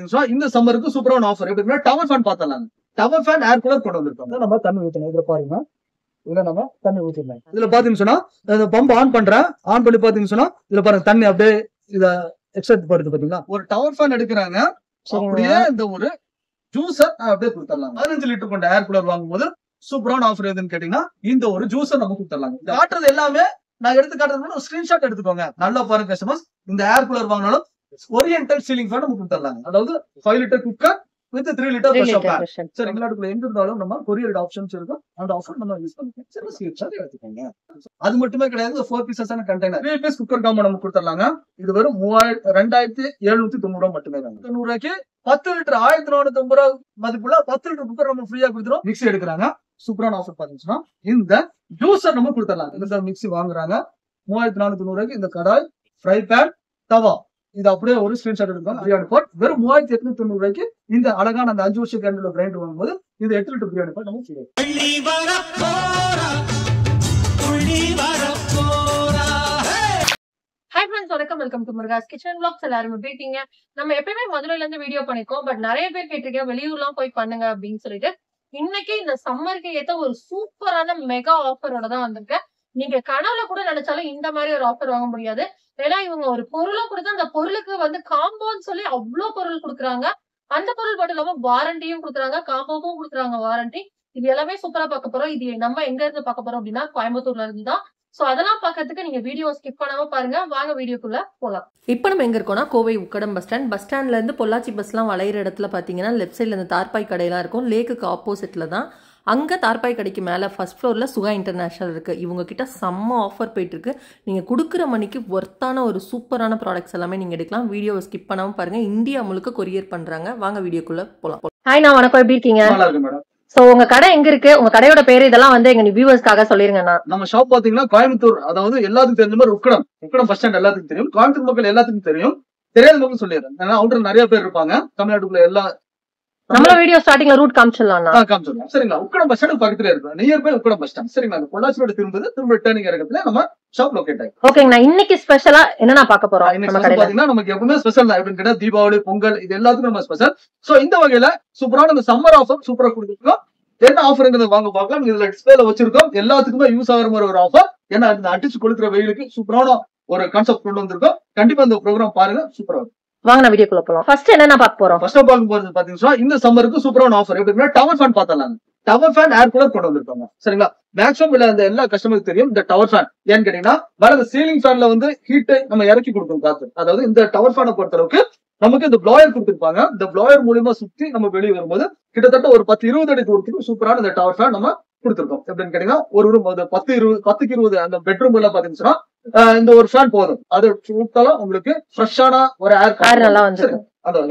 பாத்தீங்கன்னா இந்த சம்மருக்கு சூப்பரான ஆஃபர் எப்படின்னா டவர் ஃபேன் பார்த்தலாம். டவர் ஃபேன் ஏர் கூலர் கொண்டு வந்திருக்கோம். நம்ம தண்ணி ஊற்றணும். இதுல பாருங்க, இதுல நம்ம தண்ணி ஊற்றிடலாம். இதுல பாத்தீங்கன்னு சொன்னா பம்ப் ஆன் பண்றேன். ஆன் பண்ணி பாத்தீங்கன்னு சொன்னா இதுல பாருங்க தண்ணி அப்படியே இத எக்ஸ்ட்ரா போடுது பாத்தீங்களா. ஒரு டவர் ஃபேன் எடுக்கிறாங்க, அப்படியே இந்த ஒரு ஜூஸர் அப்படியே கொடுத்துடலாம். 15 லிட்டர் கொண்ட ஏர் கூலர் வாங்கும்போது சூப்பரான ஆஃபர் எதுன்னு கேட்டீங்கன்னா இந்த ஒரு ஜூஸர் நம்ம கொடுத்துடலாம். இந்த காட்டுறது எல்லாமே நான் எடுத்து காட்டுறது ஒரு ஸ்கிரீன்ஷாட் எடுத்துக்கோங்க. நல்லா பாருங்க கஸ்டமர்ஸ், இந்த ஏர் கூலர் வாங்கினாலும் ஓரியன்டல் சீலிங் ஃபேன் நமக்கு கொடுத்துடலாம். அதாவது 5 litre cooker with 3 liter pressure pan. சரி, எங்களாட்டுக்குள்ள எங்க இருந்தாலும் நம்ம கொரியர் ஆப்ஷன்ஸ் இருக்கும். அந்த ஆஃபர் நம்ம யூஸ் பண்ணிக்கலாம். சரி, ஸ்கிரீன்ஷாட் எடுத்துக்கோங்க. அது மட்டுமே கிடையாது, 4 பீசஸான கண்டெய்னர் 3 பீஸ் குக்கர் காம்போ நம்ம கொடுத்துடலாங்க. இது வெறும் 2790 ரூபாய் மட்டுமே தாங்க. 90 ரூபாய்க்கு 10 லிட்டர் 1450 ரூபாய் மதிப்புள்ள 10 லிட்டர் குக்கர் நம்ம ஃப்ரீயா கொடுத்துறோம். மிக்ஸி எடுக்கிறாங்க, சூப்பரான ஆஃபர் பாத்தீங்கன்னா இந்த ஜூஸர் நம்ம கொடுத்துடலாம். இந்த மிக்ஸி வாங்குறாங்க 3490 ரூபாய்க்கு. இந்த கடாய், ஃப்ரை பேன், தவா இது அப்படியே ஒரு ஸ்கிரீன்ஷாட் எடுப்பாங்க. பிரியாணி பாட் வெறும் 3890 ரூபாய்க்கு. இந்த அழகான அந்த 5 வருஷம் கேண்டில் கிரைண்டர் வாங்கும்போது இது 8 லிட்டர் பிரியாணி பாட் நம்ம ஃப்ரீ. ஹாய் ஃப்ரெண்ட்ஸ், வணக்கம். Welcome to Murugas kitchen vlogs. எல்லாரும் எப்படி இருக்கீங்க? நம்ம எப்பயுமே மதுரையில இருந்து வீடியோ பண்ணிருக்கோம். பட் நிறைய பேர் கேட்டிருக்கீங்க வெளியூர்லாம் போய் பண்ணுங்க அப்படின்னு சொல்லிட்டு. இன்னைக்கு இந்த சம்மருக்கு ஏத்த ஒரு சூப்பரான மெகா ஆஃபரோட தான் வந்திருக்கேன். நீங்க கனவுல கூட நினைச்சாலும் இந்த மாதிரி ஒரு ஆஃபர் வாங்க முடியாது. ஏன்னா இவங்க ஒரு பொருளை கொடுத்து அந்த பொருளுக்கு வந்து காம்போன்னு சொல்லி அவ்வளவு பொருள் கொடுக்குறாங்க. அந்த பொருள் மட்டும் இல்லாம வாரண்டியும் கொடுக்குறாங்க, காம்போவும் கொடுக்குறாங்க வாரண்டி. இது எல்லாமே சூப்பரா பார்க்க போறோம். இது நம்ம எங்க இருந்து பார்க்க போறோம் அப்படின்னா கோயம்புத்தூர்ல இருந்து தான். சோ அதெல்லாம் பாக்கிறதுக்கு நீங்க வீடியோ ஸ்கிப் பண்ணாம பாருங்க. வாங்க வீடியோக்குள்ள போலாம். இப்போ நம்ம எங்க இருக்கோம்னா Kovai Ukkadam bus stand. Bus ஸ்டாண்ட்ல இருந்து பொள்ளாச்சி பஸ்லாம் வளையிற இடத்துல பாத்தீங்கன்னா லெஃப்ட் சைட்ல இந்த தார்பாய் கடையெல்லாம் இருக்கும். லேக்குக்கு ஆப்போசிட்ல தான். அங்கே தார்பாய் கடைக்கு மேலே ஃபர்ஸ்ட் ஃப்ளோரில் சுகா இன்டர்நேஷனல் இருக்குது. இவங்க கிட்ட செம்ம ஆஃபர் போயிட்டுருக்கு. நீங்கள் கொடுக்குற மணிக்கு ஒர்த்தான ஒரு சூப்பரான ப்ராடக்ட்ஸ் எல்லாமே நீங்கள் எடுக்கலாம். வீடியோவை ஸ்கிப் பண்ணாமல் பாருங்கள். இந்தியா முழுக்க கொரியர் பண்ணுறாங்க. வாங்க வீடியோக்குள்ளே போகலாம். ஹாய், நான் வணக்கம். எப்படி இருக்கீங்க? நல்லா இருக்கு மேடம். சோ உங்க கடை எங்க இருக்கு? உங்க கடையோட பேரு இதெல்லாம் வந்து எங்க வியூவர்ஸ்க்காக சொல்லிருங்கண்ணா. நம்ம ஷாப் பாத்தீங்கன்னா கோயம்புத்தூர், அதாவது எல்லாத்துக்கும் தெரிஞ்ச மாதிரி உக்கடம் பஸ் ஸ்டாண்ட் எல்லாத்துக்கும் தெரியும். கோயம்புத்தூர் மக்கள் எல்லாத்துக்கும் தெரியும். தெரியாத மக்கள் சொல்லிடுறேன். ஏன்னா அவுட்டர் நிறைய பேர் இருப்பாங்க தமிழ்நாட்டுக்குள்ள. எல்லா நம்மள வீடியோ ஸ்டார்டிங்ல ரூட் காமிச்சிடலாம். காமிச்சிடலாம். சரிங்களா? உக்கடம் பஸ் ஸ்டாண்ட் பக்கத்துல இருக்கு. Near by Ukkadam bus stand. சரிங்களா? பொள்ளாச்சியோட திரும்ப ரிட்டர்னிங் இடத்துல நம்ம ஷாப் லொகேட் ஆயிருக்கு. ஓகேங்கண்ணா. இன்னைக்கு ஸ்பெஷலா என்ன பார்க்க போறோம்? பாத்தீங்கன்னா நமக்கு எப்பவுமே ஸ்பெஷல் அப்படின்னு கேட்டா தீபாவளி, பொங்கல் இது எல்லாத்துக்கும் நம்ம ஸ்பெஷல். சோ இந்த வகையில சூப்பரான இந்த சம்மர் ஆஃபர் சூப்பரா கொடுத்துருக்கோம். என்ன ஆஃபர்ங்கிறத வாங்க பார்க்கலாம். இதுல டிஸ்பிளேல வச்சிருக்கோம். எல்லாத்துக்குமே யூஸ் ஆகிற மாதிரி ஒரு ஆஃபர். ஏன்னா இந்த அடிச்சு கொடுக்குற வெயிலுக்கு சூப்பரான ஒரு கான்செப்ட் கொண்டு வந்திருக்கோம். கண்டிப்பா இந்த ப்ரோக்ராம் பாருங்க, சூப்பரா இருக்கும். வாங்க நான் வீடியோக்குள்ள போலாம். ஃபர்ஸ்ட் என்ன பார்க்க போறோம்? ஃபர்ஸ்ட் பார்க்க போறது பாத்தீங்கன்னா இந்த சம்மருக்கு சூப்பரான ஆஃபர் எப்படின்னா டவர் ஃபேன் பார்த்தலாம். டவர் ஃபேன் ஏர் கூலர் கொண்டு வந்திருக்காங்க. சரிங்களா? மேக்ஸிமம் இல்ல இந்த எல்லா கஸ்டமருக்கு தெரியும் இந்த டவர் ஃபேன். ஏன்னு கேட்டீங்கன்னா வேற இந்த சீலிங் ஃபேன்ல வந்து ஹீட் நம்ம இறக்கி கொடுக்கணும் காத்து. அதாவது இந்த டவர் ஃபேனை பொறுத்த அளவுக்கு நமக்கு இந்த ப்ளோயர் கொடுத்துருப்பாங்க. இந்த ப்ளோயர் மூலியமா சுத்தி நம்ம வெளியே வரும்போது கிட்டத்தட்ட ஒரு 10-20 அடி தூரத்துக்கு சூப்பரான இந்த டவர் ஃபேன் நம்ம கொடுத்துருக்கோம். எப்படின்னு கேட்டீங்கன்னா ஒரு ரூம் 10-20 அந்த பெட்ரூம் எல்லாம் பாத்தீங்கன்னா இந்த ஒரு ஃபேன் போதும். அது சுத்தாலும் உங்களுக்கு ஃப்ரெஷ்ஷான ஒரு ஏர் நல்லா வந்து.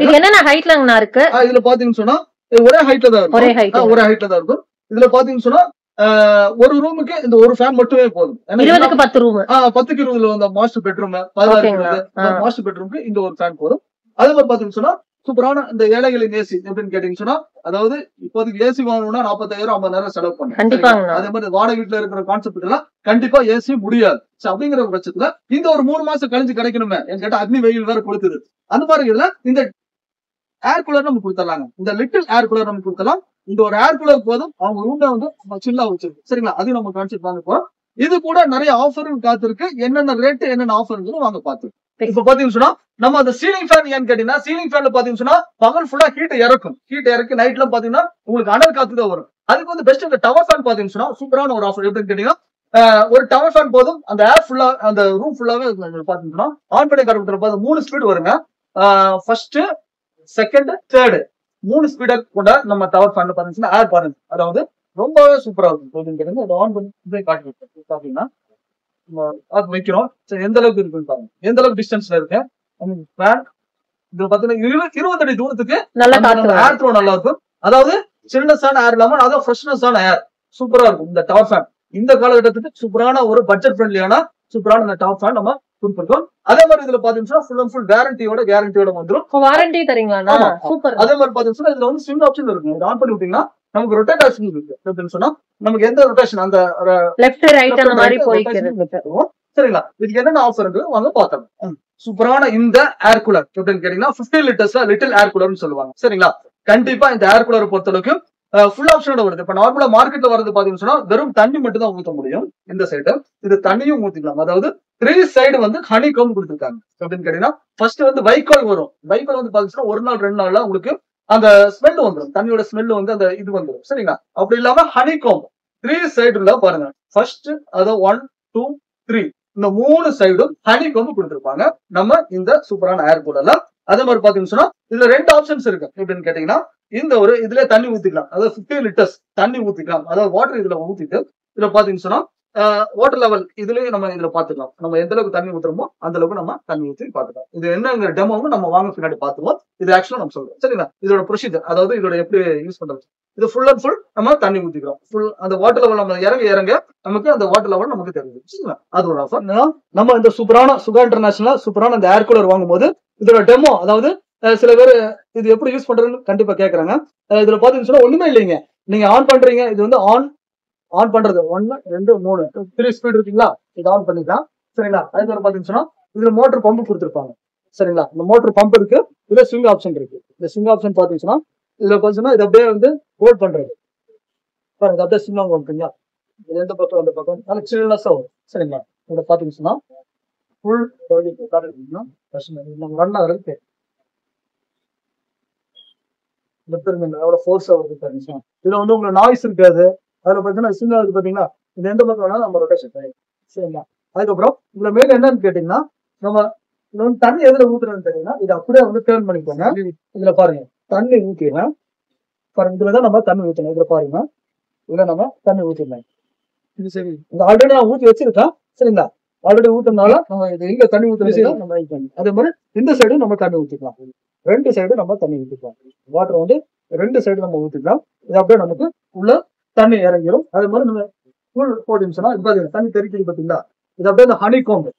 இது என்னென்ன ஹைட்ல இருக்கு? இதுல பாத்தீங்கன்னு சொன்னா ஒரே ஹைட்ல தான் இருக்கும். ஒரே ஹைட்ல தான் இருக்கும். இதுல பாத்தீங்கன்னு சொன்னா ஒரு ரூமுக்கு இந்த ஒரு ஃபேன் மட்டுமே போதும். 20க்கு 10 ரூம். 10க்கு 20 அந்த மாஸ்டர் பெட்ரூம் 16 மாஸ்டர் பெட்ரூமுக்கு இந்த ஒரு ஃபேன் போதும். அதே மாதிரி பாத்தீங்கன்னு சொன்னா சூப்பரான இந்த ஏழைகளின் ஏசி எப்படின்னு கேட்டீங்கன்னு சொன்னா, அதாவது இப்போதைக்கு ஏசி வாங்கணும்னா 40,000-50,000 செலவு பண்ணுங்க. அதே மாதிரி வாடகை வீட்டுல இருக்கிற கான்செப்ட் எல்லாம் கண்டிப்பா ஏசி முடியாது. அப்படிங்கிற பட்சத்துல இந்த ஒரு 3 மாசம் கழிஞ்சு கிடைக்கணுமே என் கேட்டா அக்னி வெயில் வேற கொடுத்துது. அந்த மாதிரி இதுல இந்த ஏர் கூலர் நம்ம கொடுத்துடலாங்க. இந்த லிட்டில் ஏர் கூலர் நம்ம கொடுத்தலாம். இந்த ஒரு ஏர் கூலர் போதும் அவங்க ரூம்ல வந்து சில்லா வச்சிருக்கு. சரிங்களா? அதையும் நம்ம கான்செப்ட் வாங்க போறோம். இது கூட நிறைய ஆஃபரும் காத்திருக்கு. என்னென்ன ரேட் என்னென்ன ஆஃபர் வாங்க பார்த்து. இப்ப பாத்தீங்கன்னு சொன்னா நம்ம அந்த சீலிங் ஃபேன் ஏன்னு கேட்டீங்கன்னா சீலிங் ஃபேன்ல பாத்தீங்கன்னு சொன்னா பகல் ஃபுல்லா ஹீட் இறக்கும். ஹீட் இறக்கி நைட்ல பாத்தீங்கன்னா உங்களுக்கு அனல் காத்து தான் வரும். அதுக்கு வந்து பெஸ்ட் இந்த டவர் ஃபேன் பாத்தீங்கன்னு சொன்னா சூப்பரான ஒரு ஆஃபர். எப்படின்னு கேட்டீங்கன்னா ஒரு டவர் ஃபேன் போதும். அந்த ஏர் ஃபுல்லா அந்த ரூம் ஃபுல்லாவே பாத்தீங்கன்னா ஆன் பண்ணி காட்டுறது 3 ஸ்பீட் வருங்க. ஃபர்ஸ்ட், செகண்ட், தேர்டு 3 ஸ்பீட கூட நம்ம டவர் ஃபேன்ல பாத்தீங்கன்னா ஏர் பாருங்க. அதாவது ரொம்பவே சூப்பரா இருக்கும். அதை ஆன் பண்ணி காட்டுறது பாத்தீங்கன்னா வைக்கிறோம். எந்த அளவுக்கு இருக்குன்னு பாருங்க. எந்த அளவுக்கு டிஸ்டன்ஸ்ல இருக்கு. இது பாத்தீங்கன்னா 20 அடி தூரத்துக்கு ஏர் த்ரோ நல்லா இருக்கும். அதாவது சில்னஸான ஏர் இல்லாம அதாவது ஃப்ரெஷ்னஸான ஏர் சூப்பரா இருக்கும் இந்த டவர் ஃபேன். இந்த காலகட்டத்துக்கு சூப்பரான ஒரு பட்ஜெட் ஃப்ரெண்ட்லியான சூப்பரான இந்த டவர் ஃபேன் நம்ம கொடுத்துருக்கோம். அதே மாதிரி இதுல பாத்தீங்கன்னா ஃபுல் அண்ட் ஃபுல் கேரண்டியோட வந்துடும். வாரண்டி தரீங்களா? சூப்பர். அதே மாதிரி பாத்தீங்கன்னா இதுல வந்து ஸ்விங் ஆப்ஷன் இருக்கு. ஆன் பண்ணி விட்டீங்கன்னா நமக்கு ரொட்டேட் ஆப்ஷன் இருக்கு. சொன்னா நமக்கு எந்த ரொட்டேஷன் அந்த லெஃப்ட் ரைட் அந்த மாதிரி போயிருக்கு. சரிங்களா? இதுக்கு என்னென்ன ஆஃபர் இருக்கு வாங்க பார்த்தோம். சூப்பரான இந்த ஏர் கூலர் எப்படின்னு கேட்டீங்கன்னா 15 லிட்டர்ஸ்ல லிட்டில் ஏர் கூலர்னு சொல்லுவாங்க. சரிங்களா? கண்டிப்பா இந்த ஏர் கூலரை பொறுத்த அளவுக்கு ஃபுல் ஆப்ஷனோட வருது. இப்ப நார்மலா மார்க்கெட்ல வரது பாத்தீங்கன்னு சொன்னா வெறும் தண்ணி மட்டும் தான் ஊத்த முடியும். இந்த சைடு இது தண்ணியும் ஊத்திக்கலாம். அதாவது 3 சைடு வந்து ஹனி கோம் கொடுத்துருக்காங்க. அப்படின்னு கேட்டீங்கன்னா ஃபர்ஸ்ட் வந்து வைக்கோல் வரும். வைக்கோல் வந்து பாத்தீங்கன்னா 1 நாள் 2 நாள்ல உங்களுக்கு அந்த ஸ்மெல் வந்துடும். தண்ணியோட ஸ்மெல் வந்து அந்த இது வந்துடும். சரிங்களா? அப்படி இல்லாம ஹனி கோம் 3 சைடுல பாருங்க. ஃபர்ஸ்ட் அதாவது 1 2 3 இந்த 3 சைடும் ஹனி கோம் கொடுத்துருப்பாங்க நம்ம இந்த சூப்பரான ஏர் கூலர்ல. அதே மாதிரி பாத்தீங்கன்னு சொன்னா இதுல 2 ஆப்ஷன்ஸ் இருக்கு. எப்படின்னு கேட்டீங்கன்னா இந்த ஒரு இதுல தண்ணி ஊத்திக்கலாம். அதாவது 15 லிட்டர்ஸ் தண்ணி ஊத்திக்கலாம். அதாவது வாட்டர் இதுல ஊத்திட்டு இதுல பாத்தீங்கன்னு சொன்னா வாட்டர் லெவல் இதுலயும் நம்ம இதுல பாத்துக்கலாம். நம்ம எந்த அளவுக்கு தண்ணி ஊத்துறோமோ அந்த அளவுக்கு நம்ம தண்ணி ஊற்றி பாத்துக்கலாம். இது என்ன டெமோவும் நம்ம வாங்க பின்னாடி பாத்துவோம். இது ஆக்சுவலா நம்ம சொல்றோம். சரிங்களா? இதோட ப்ரொசீஜர் அதாவது இதோட எப்படி யூஸ் பண்றது. இது ஃபுல் அண்ட் ஃபுல் நம்ம தண்ணி ஊத்திக்கிறோம். ஃபுல் அந்த வாட்டர் லெவல் நம்ம இறங்க நமக்கு அந்த வாட்டர் லெவல் நமக்கு தெரியுது. சரிங்களா? அது ஒரு ஆஃபர். நம்ம இந்த சூப்பரான சுகா இன்டர்நேஷனல் சூப்பரான இந்த ஏர் கூலர் வாங்கும்போது இதோட டெமோ அதாவது சில பேர் இது எப்படி யூஸ் பண்றதுன்னு கண்டிப்பா கேக்குறாங்க. இதுல பாத்தீங்கன்னு சொன்னா ஒண்ணுமே இல்லைங்க. நீங்க ஆன் பண்றீங்க. இது வந்து ஆன் பண்றது 1 2 3 3 ஸ்பீட் இருக்குங்களா? இது ஆன் பண்ணிக்கலாம். சரிங்களா? அதுக்கு பாத்தீங்கன்னு சொன்னா இதுல மோட்டர் பம்பு கொடுத்துருப்பாங்க. சரிங்களா? இந்த மோட்டர் பம்ப் இருக்கு. இதுல ஸ்விங் ஆப்ஷன் இருக்கு. இந்த ஸ்விங் ஆப்ஷன் பாத்தீங்கன்னா இதுல பாத்தீங்கன்னா இது அப்படியே வந்து ஹோல்ட் பண்றது பாருங்க. அப்படியே ஸ்விங் ஆகும் இருக்குங்களா? இது எந்த பக்கம் அந்த பக்கம் நல்ல சில்னஸா வரும். சரிங்களா? இதுல பாத்தீங்கன்னா ஃபுல் ரன் ஆகுறது எவ்வளவு ஃபோர்ஸா வருது பாருங்க. இதுல வந்து உங்களுக்கு நாய்ஸ் இருக்காது. அதுல பாத்தீங்கன்னா ஸ்விங் ஆகுது பாத்தீங்கன்னா இது எந்த பக்கம் வேணாலும் நம்ம ரொட்டேஷன் ஆகும். சரிங்களா? அதுக்கப்புறம் இதுல மேல என்னன்னு கேட்டீங்கன்னா நம்ம இதுல வந்து தண்ணி எதுல ஊத்துறதுன்னு தெரியுங்கன்னா இது அப்படியே வந்து டேர்ன் பண்ணிக்கோங்க. இதுல பாருங்க தண்ணி ஊத்திடுறேன் பாருங்க. இதுலதான் நம்ம தண்ணி ஊற்றணும். இதுல பாருங்க இதுல நம்ம தண்ணி ஊத்திடலாம். இது சரி இந்த ஆல்ரெடி நான் ஊத்தி வச்சிருக்கேன். சரிங்களா? ஆல்ரெடி ஊத்துனால நம்ம இது எங்க தண்ணி ஊத்துறது நம்ம அதே மாதிரி இந்த சைடு நம்ம தண்ணி ஊத்திக்கலாம். 2 சைடு நம்ம தண்ணி ஊத்திக்கலாம். வாட்டர் வந்து 2 சைடு நம்ம ஊத்திக்கலாம். இது அப்படியே நமக்கு உள்ள தண்ணி இறங்கிடும். அதே மாதிரி நம்ம ஃபுல் போட்டீங்கன்னா இது பாத்தீங்கன்னா தண்ணி தெரிக்கிறது பாத்தீங்களா? இது அப்படியே இந்த ஹனி கோம்பு.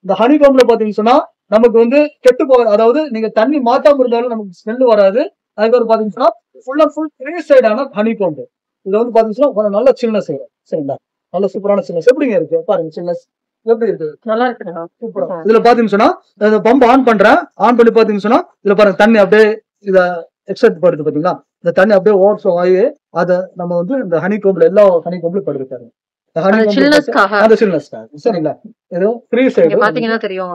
இந்த ஹனி கோம்புல பாத்தீங்கன்னு சொன்னா நமக்கு வந்து கெட்டு போக அதாவது நீங்க தண்ணி மாத்தாம இருந்தாலும் நமக்கு ஸ்மெல் வராது. அதுக்கப்புறம் பாத்தீங்கன்னா ஃபுல் அண்ட் ஃபுல் 3 சைடான ஹனி கோம்பு. இது வந்து பாத்தீங்கன்னா நல்ல சில்னஸ் வரும். சரிங்களா? நல்ல சூப்பரான சில்னஸ் எப்படிங்க இருக்கு பாருங்க. சில்னஸ் எப்படி இருக்கு? நல்லா இருக்கு. இதுல பாத்தீங்கன்னு சொன்னா பம்ப் ஆன் பண்றேன். ஆன் பண்ணி பாத்தீங்கன்னு சொன்னா இதுல பாருங்க தண்ணி அப்படியே இத எக்ஸ்ட்ராக்ட் படுது பாத்தீங்களா? இந்த தண்ணி அப்படியே ஓவர் ஃப்ளோ ஆகி அதை நம்ம வந்து இந்த ஹனி கோம்புல எல்லா ஹனி கோம்புல படுது பாருங்க. சரிங்களா? இது 3 சைடு பாத்தீங்கன்னா தெரியும்.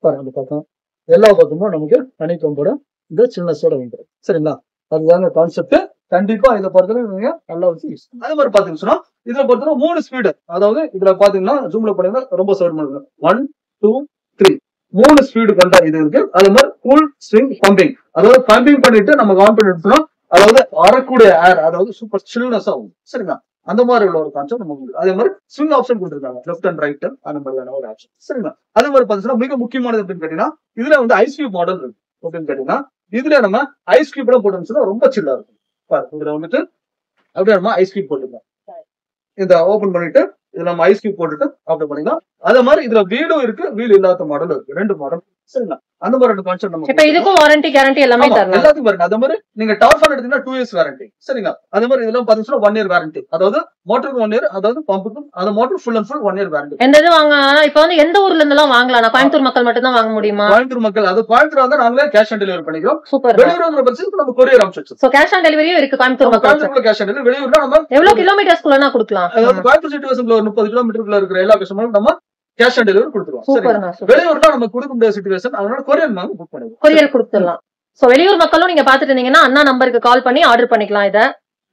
பாருங்க பக்கம் எல்லா பக்கமும் நமக்கு ஹனி கோம்போட இந்த சில்னஸோட வந்துடும். சரிங்களா? அதுதாங்க கான்செப்ட். கண்டிப்பா இதை பொறுத்தவரை நீங்க நல்லா வச்சு யூஸ். அதே மாதிரி பாத்தீங்கன்னு சொன்னா இதுல பொறுத்தவரை 3 ஸ்பீடு. அதாவது இதுல பாத்தீங்கன்னா ஜூம்ல போனீங்கன்னா ரொம்ப சவுண்ட் பண்ணுங்க. 1 2 3 3 ஸ்பீடு கொண்ட இது இருக்கு. அதே மாதிரி கூல் ஸ்விங் பம்பிங். அதாவது பம்பிங் பண்ணிட்டு நம்ம ஆன் பண்ணி எடுத்தோம்னா அதாவது வரக்கூடிய ஏர் அதாவது சூப்பர் சில்னஸ் ஆகும். சரிங்களா? அந்த மாதிரி உள்ள ஒரு கான்செப்ட் நமக்கு. அதே மாதிரி ஸ்விங் ஆப்ஷன் கொடுத்துருக்காங்க. லெஃப்ட் அண்ட் ரைட் அந்த மாதிரியான ஒரு ஆப்ஷன். சரிங்களா? அதே மாதிரி பாத்தீங்கன்னா மிக முக்கியமானது அப்படின்னு கேட்டீங்கன்னா இதுல வந்து ஐஸ் கியூப் மாடல் இருக்கு. அப்படின்னு கேட்டீங்கன்னா இதுல நம்ம ஐஸ் கியூப் போட்டோம்னா ரொம்ப சில்லா இருக்கும். இதுல வந்துட்டு அப்படியே நம்ம ஐஸ் கியூப் போட்டுக்கலாம். இத ஓபன் பண்ணிட்டு இதுல நம்ம ஐஸ் கியூப் போட்டுட்டு அப்படி பண்ணிக்கலாம். அதே மாதிரி இதுல வீடும் இருக்கு. வீடு இல்லாத மாடல் இருக்கு. 2 மாடல். சரிங்களா? அந்த மாதிரி 2 கான்செப்ட் நம்ம இப்ப இதுக்கும் வாரண்டி கேரண்டி எல்லாமே தரலாம். எல்லாத்துக்கும் பாருங்க. அதே மாதிரி நீங்க டவர் ஃபேன் எடுத்தீங்கன்னா 2 இயர்ஸ் வாரண்டி. சரிங்களா? அதே மாதிரி இதெல்லாம் பாத்தீங்கன்னா 1 இயர் வாரண்டி. அதாவது மோட்டருக்கு 1 இயர் அதாவது பம்புக்கும் அந்த motor full and full 1 year warranty. எந்த இது வாங்க இப்ப வந்து எந்த ஊர்ல இருந்து எல்லாம் வாங்கலாம்? நான் கோயம்புத்தூர் மக்கள் மட்டும் தான் வாங்க முடியுமா? கோயம்புத்தூர் மக்கள் அது கோயம்புத்தூர் வந்து நாங்களே கேஷ் ஆன் டெலிவரி பண்ணிக்கிறோம். சூப்பர். வெளியூர் பட்சத்துக்கு நம்ம கொரியர் அனுப்பிச்சு. சோ கேஷ் ஆன் டெலிவரியும் இருக்கு கோயம்புத்தூர் மக்கள். கோயம்புத்தூர்ல கேஷ் ஆன் டெலிவரி. வெளியூர்ல நம்ம எவ்வளவு கிலோமீட்டர்ஸ்க்குள்ளனா கொடுக்கலாம்? அதாவது கோயம்புத்தூர் சிட்டிவேஷன்ல ஒரு 30 கிலோமீட்டருக்குள்ள இருக்கிற எல்லா கஸ்டமரும் நம்ம கேஷ் ஆன் டெலிவரி கொடுத்துருவோம். வெளியூர்ல நம்ம கொடுக்க முடியாத சிச்சுவேஷன் அதனால கொரியர் நாங்க புக் பண்ணுவோம். கொரியர் கொடுத்துடலாம். சோ வெளியூர் மக்களும் நீங்க பாத்துட்டு இருந்தீங்கன்னா அண்ணா நம்பருக்கு கால் பண்ணி ஆர்டர் பண்ணிக்கலாம். இத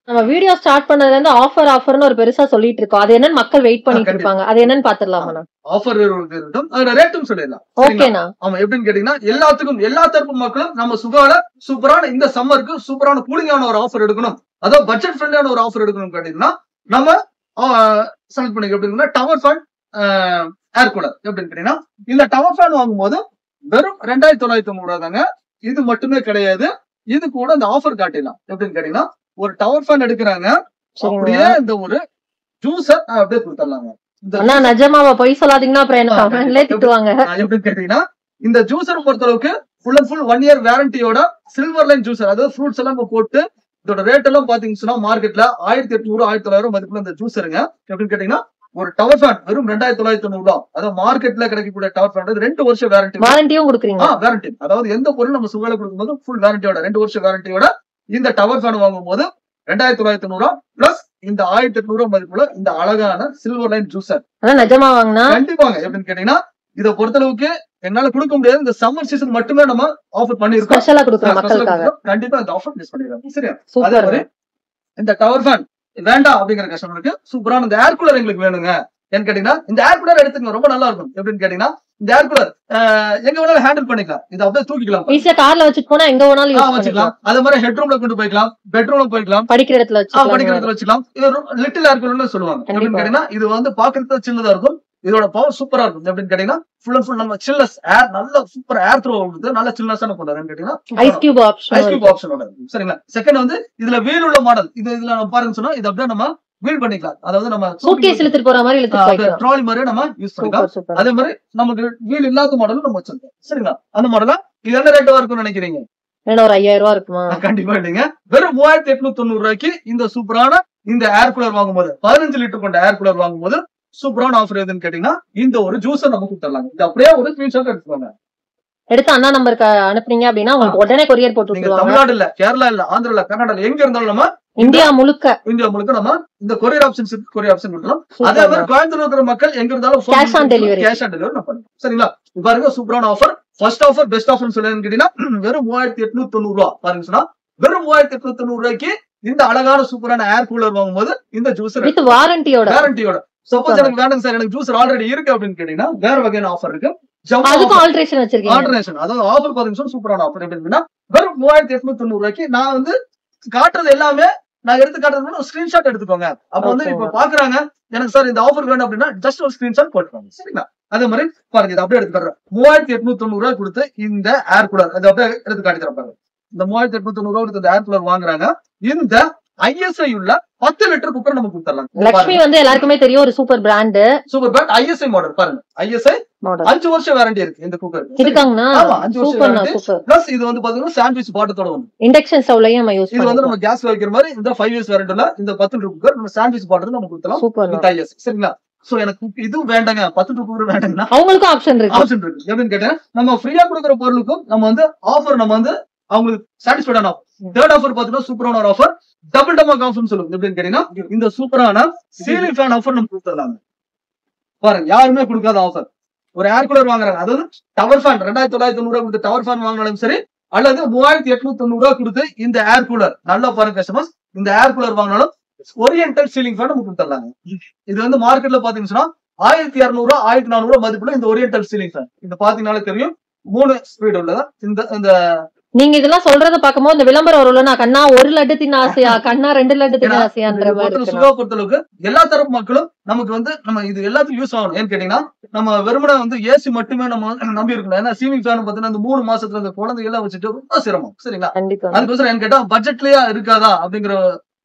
நம்ம வீடியோ ஸ்டார்ட் பண்ணதுல இருந்து ஆஃபர்னு ஒரு பெருசா சொல்லிட்டு இருக்கோம். அது என்னன்னு மக்கள் வெயிட் பண்ணிட்டு இருப்பாங்க. அது என்னன்னு பாத்துடலாமா? ஆஃபர் இருக்கட்டும். அதுல ரேட்டும் சொல்லிடலாம். ஓகேண்ணா. ஆமா எப்படின்னு கேட்டீங்கன்னா எல்லாத்துக்கும் எல்லா தரப்பு மக்களும் நம்ம சுகால சூப்பரான இந்த சம்மருக்கு சூப்பரான கூலிங்கான ஒரு ஆஃபர் எடுக்கணும். அதாவது பட்ஜெட் ஃப்ரெண்ட்லியான ஒரு ஆஃபர் எடுக்கணும் கேட்டீங்கன்னா நம்ம செலக்ட் பண்ணிக்க எப்படின்னா டவர் ஃபேன் ஏர் கூலர். எப்படின்னு கேட்டீங்கன்னா இந்த டவர் ஃபேன் வாங்கும்போது வெறும் 2990 தாங்க. இது மட்டுமே கிடையாது. இது கூட இந்த ஆஃபர் காட்டிடலாம். எப்படின்னு கேட்டீங்கன்னா ஒரு டவர் ஃபேன் எடுக்கிறாங்க அப்படியே இந்த ஒரு ஜூஸர் அப்படியே கொடுத்துடலாங்க. நிஜமாவா பொய் சொல்லாதீங்கன்னா அப்புறம் என்ன கமெண்ட்லயே திட்டுவாங்க. எப்படின்னு கேட்டீங்கன்னா இந்த ஜூஸர் பொறுத்த அளவுக்கு ஃபுல் அண்ட் ஃபுல் 1 இயர் வாரண்டியோட சில்வர் லைன் ஜூஸர் அதாவது ஃப்ரூட்ஸ் எல்லாம் போட்டு இதோட ரேட் எல்லாம் பாத்தீங்கன்னா மார்க்கெட்ல 1800 1900 மதிப்புல இந்த ஜூஸருங்க. எப்படின்னு கேட்டீங்கன்னா ஒரு டவர் ஃபேன் வெறும் 2990 ரூபாய். அதாவது மார்க்கெட்ல கிடைக்கக்கூடிய டவர் ஃபேன் 2 வருஷம் வாரண்டி. வாரண்டியும் கொடுக்குறீங்க? வாரண்டி. அதாவது எந்த பொருள் நம்ம சுகால கொடுக்கும்போது ஃபுல் வாரண்டியோட 2 வருஷம் வாரண்டியோட இந்த டவர் ஃபேன் வாங்கும்போது 2990 ரூபாய் பிளஸ் இந்த 1800 ரூபாய் மதிப்புல இந்த அழகான சில்வர் லைன் ஜூசர். அதான் நிஜமா வாங்கினா கண்டிப்பாங்க. எப்படின்னு கேட்டீங்கன்னா இதை பொறுத்தளவுக்கு என்னால கொடுக்க முடியாது. இந்த சம்மர் சீசன் மட்டுமே நம்ம ஆஃபர் பண்ணிருக்கோம். ஸ்பெஷலா கொடுக்குறோம் மக்களுக்காக. கண்டிப்பா இந்த ஆஃபர் மிஸ் பண்ணிடுறாங்க. சரியா? அதே சூப்பர். மாதிரி இந்த டவர் ஃபேன் வேண்டாம் அப்படிங்கிற கஸ்டமருக்கு சூப்பரான இந்த ஏர் கூலர் எங்களுக்கு வேணுங்க. ஏன்னு கேட்டீங்கன்னா இந்த ஏர் கூலர் எடுத்துக்கங்க, ரொம்ப நல்லா இருக்கும். எப்படின்னு கேட்டீங்கன்னா இந்த ஏர் கூலர் எங்க வேணாலும் ஹேண்டில் பண்ணிக்கலாம். இதை அப்படியே தூக்கிக்கலாம். ஈஸியா கார்ல வச்சுட்டு போனா எங்க வேணாலும் யூஸ் வச்சுக்கலாம். அதே மாதிரி ஹெட்ரூம்ல கொண்டு போய்க்கலாம், பெட்ரூம்ல போய்க்கலாம், படிக்கிற இடத்துல வச்சுக்கலாம். படிக்கிற இடத்துல வச்சுக்கலாம். இது லிட்டில் ஏர் கூலர்னு சொல்லுவாங்க. எப்படின்னு கேட்டீங்கன்னா இது வந்து பாக்குறதுக்கு சின்னதா இருக்கும். இதோட பவர் சூப்பரா இருக்கும். எப்படின்னு கேட்டீங்கன்னா ஃபுல் அண்ட் ஃபுல் நம்ம சில்னஸ் ஏர், நல்ல சூப்பர் ஏர் த்ரோ ஆகுது, நல்ல சில்னஸான கொண்டாரு கேட்டீங்கன்னா ஐஸ் கியூப் ஆப்ஷனோட. சரிங்களா? செகண்ட் வந்து இதுல வீல் உள்ள மாடல். இதுல நம்ம பாருங்க சொன்னா இது அப்படியே நம்ம வீல் பண்ணிக்கலாம். அதாவது நம்ம சூட்கேஸ் இழுத்துட்டு போற மாதிரி இழுத்துட்டு போய்க்கலாம். ட்ராலி மாதிரி நம்ம யூஸ் பண்ணிக்கலாம். அதே மாதிரி நமக்கு வீல் இல்லாத மாடலும் நம்ம வச்சிருக்கோம். சரிங்களா? அந்த மாடலா இது என்ன ரேட் இருக்கும்னு நினைக்கிறீங்க? ஒரு 5000 ரூபாய் இருக்குமா? கண்டிப்பா இல்லைங்க. வெறும் 3890 ரூபாய்க்கு இந்த சூப்பரான இந்த ஏர் கூலர் வாங்கும்போது 15 லிட்டர் கொண்ட ஏர் கூலர் வாங்கும்போது சூப்பரான ஆஃபர் எதுன்னு கேட்டீங்கன்னா இந்த ஒரு ஜூஸர் நம்ம கொடுத்துடலாம். இது அப்படியே ஒரு ஸ்கிரீன்ஷாட் எடுத்துக்கோங்க. எடுத்து அண்ணா நம்பருக்கு அனுப்புனீங்க அப்படின்னா உங்களுக்கு உடனே கொரியர் போட்டு விட்டுருவாங்க. தமிழ்நாடு இல்ல, கேரளா இல்ல, ஆந்திரா இல்ல, கர்நாடகா எங்க இருந்தாலும் நம்ம இந்தியா முழுக்க நம்ம இந்த கொரியர் ஆப்ஷன்ஸ் கொரியர் ஆப்ஷன் கொடுக்கலாம். அதே மாதிரி கோயம்புத்தூர் இருக்கிற மக்கள் எங்க இருந்தாலும் கேஷ் ஆன் டெலிவரி நம்ம பண்ணுவோம். சரிங்களா? பாருங்க சூப்பரான offer. First offer best offer சொல்லுன்னு கேட்டீங்கன்னா வெறும் 3890 ரூபாய். பாருங்க சொன்னா வெறும் 3890 ரூபாய்க்கு இந்த அழகான சூப்பரான ஏர் கூலர் வாங்கும்போது இந்த ஜூஸர் வித் வாரண்டியோட. சப்போஸ் எனக்கு வேணுங்க சார், எனக்கு ஜூஸர் ஆல்ரெடி இருக்கு அப்படின்னு கேட்டீங்கன்னா வேற வகையான ஆஃபர் இருக்கு. அதுக்கு ஆல்டரேஷன் வச்சிருக்கீங்க. ஆல்டரேஷன் அதாவது ஆஃபர் பாத்தீங்கன்னா சூப்பரான ஆஃபர். எப்படின்னா வெறும் 3890 ரூபாய்க்கு நான் வந்து காட்டுறது எல்லாமே நான் எடுத்து காட்டுறது ஸ்கிரீன்ஷாட் எடுத்துக்கோங்க. அப்ப வந்து இப்ப பாக்குறாங்க எனக்கு சார் இந்த ஆஃபர் வேணும் அப்படின்னா ஜஸ்ட் ஒரு ஸ்கிரீன்ஷாட் போட்டுக்கோங்க. சரிங்களா? அதே மாதிரி பாருங்க இது அப்படியே எடுத்து காட்டுறேன். 3890 ரூபாய் கொடுத்து இந்த ஏர் கூலர் அதை அப்படியே எடுத்து காட்டி தரப்பாங்க. இந்த 3890 ரூபாய் கொடுத்து இந்த ஏர் கூலர் வாங்குறாங்க. இந்த ISI உள்ள 10 லிட்டர் குக்கர் நம்ம கொடுத்துடலாம். லட்சுமி வந்து எல்லாருக்குமே தெரியும், ஒரு super brand. Super brand ISI model. பாருங்க ISI 5 வருஷம் வாரண்டி இருக்கு இந்த குக்கர். இருக்காங்கனா? ஆமா 5 வருஷம் வாரண்டி. பிளஸ் இது வந்து பாத்தீங்கன்னா சாண்ட்விச் பாட்டத்தோட வந்து இண்டக்ஷன் ஸ்டவ்லயே நம்ம யூஸ் பண்ணலாம். இது வந்து நம்ம கேஸ்ல வைக்கிற மாதிரி இந்த 5 இயர்ஸ் வாரண்டில இந்த 10 லிட்டர் குக்கர் நம்ம சாண்ட்விச் பாட்டத்துல நம்ம கொடுத்தலாம். இந்த ISI. சரிங்களா? சோ எனக்கு இது வேண்டாங்க, 10 லிட்டர் குக்கர் வேண்டாங்கனா அவங்களுக்கு ஆப்ஷன் இருக்கு. எப்படின்னு கேட்டேன், நம்ம ஃப்ரீயா கொடுக்குற பொருளுக்கும் நம்ம வந்து ஆஃபர் நம்ம வந்து அவங்களுக்கு சாட்டிஸ்ஃபைடான ஆஃபர். தேர்ட் ஆஃபர் பாத்தீங்கன்னா சூப்பரான ஒரு ஆஃபர், டபுள் டமாக் ஆஃபர்னு சொல்லுவோம். எப்படின்னு கேட்டீங்கன்னா இந்த சூப்பரான சீலிங் ஃபேன் ஆஃபர் நம்ம கொடுத்துடலாம். பாருங்க யாருமே கொடுக்காத ஆஃபர். ஒரு ஏர் கூலர் வாங்குறாங்க, அதாவது டவர் ஃபேன் 2990 ரூபாய் கொடுத்து டவர் ஃபேன் வாங்கினாலும் சரி, அல்லது 3890 ரூபாய் கொடுத்து இந்த ஏர் கூலர் நல்லா பாருங்க கஸ்டமர்ஸ், இந்த ஏர் கூலர் வாங்கினாலும் ஓரியன்டல் சீலிங் ஃபேன் நம்ம கொடுத்துடலாங்க. இது வந்து மார்க்கெட்ல பாத்தீங்கன்னா 1200 1400 மதிப்புல இந்த ஓரியன்டல் சீலிங் ஃபேன். இது பாத்தீங்கன்னாலே தெரியும் 3 ஸ்பீட் உள்ளதா. இந்த நீங்க இதெல்லாம் சொல்றத பாக்கும்போது இந்த விளம்பரம் வரும்ல, நான் கண்ணா 1 லட்டு தின்ன ஆசையா, கண்ணா 2 லட்டு தின்ன ஆசையான்ற மாதிரி. சுகா பொறுத்தளவுக்கு எல்லா தரப்பு மக்களும் நமக்கு வந்து நம்ம இது எல்லாத்துக்கும் யூஸ் ஆகணும். ஏன்னு கேட்டீங்கன்னா நம்ம வெறுமனே வந்து ஏசி மட்டுமே நம்ம நம்பி இருக்கணும். ஏன்னா சீலிங் ஃபேன் பாத்தீங்கன்னா இந்த 3 மாசத்துல இந்த குழந்தை எல்லாம் வச்சுட்டு ரொம்ப சிரமம். சரிங்களா? அதுக்கோசரம் ஏன்னு கேட்டா பட்ஜெட்லயா இருக்காதா அப்படிங்கிற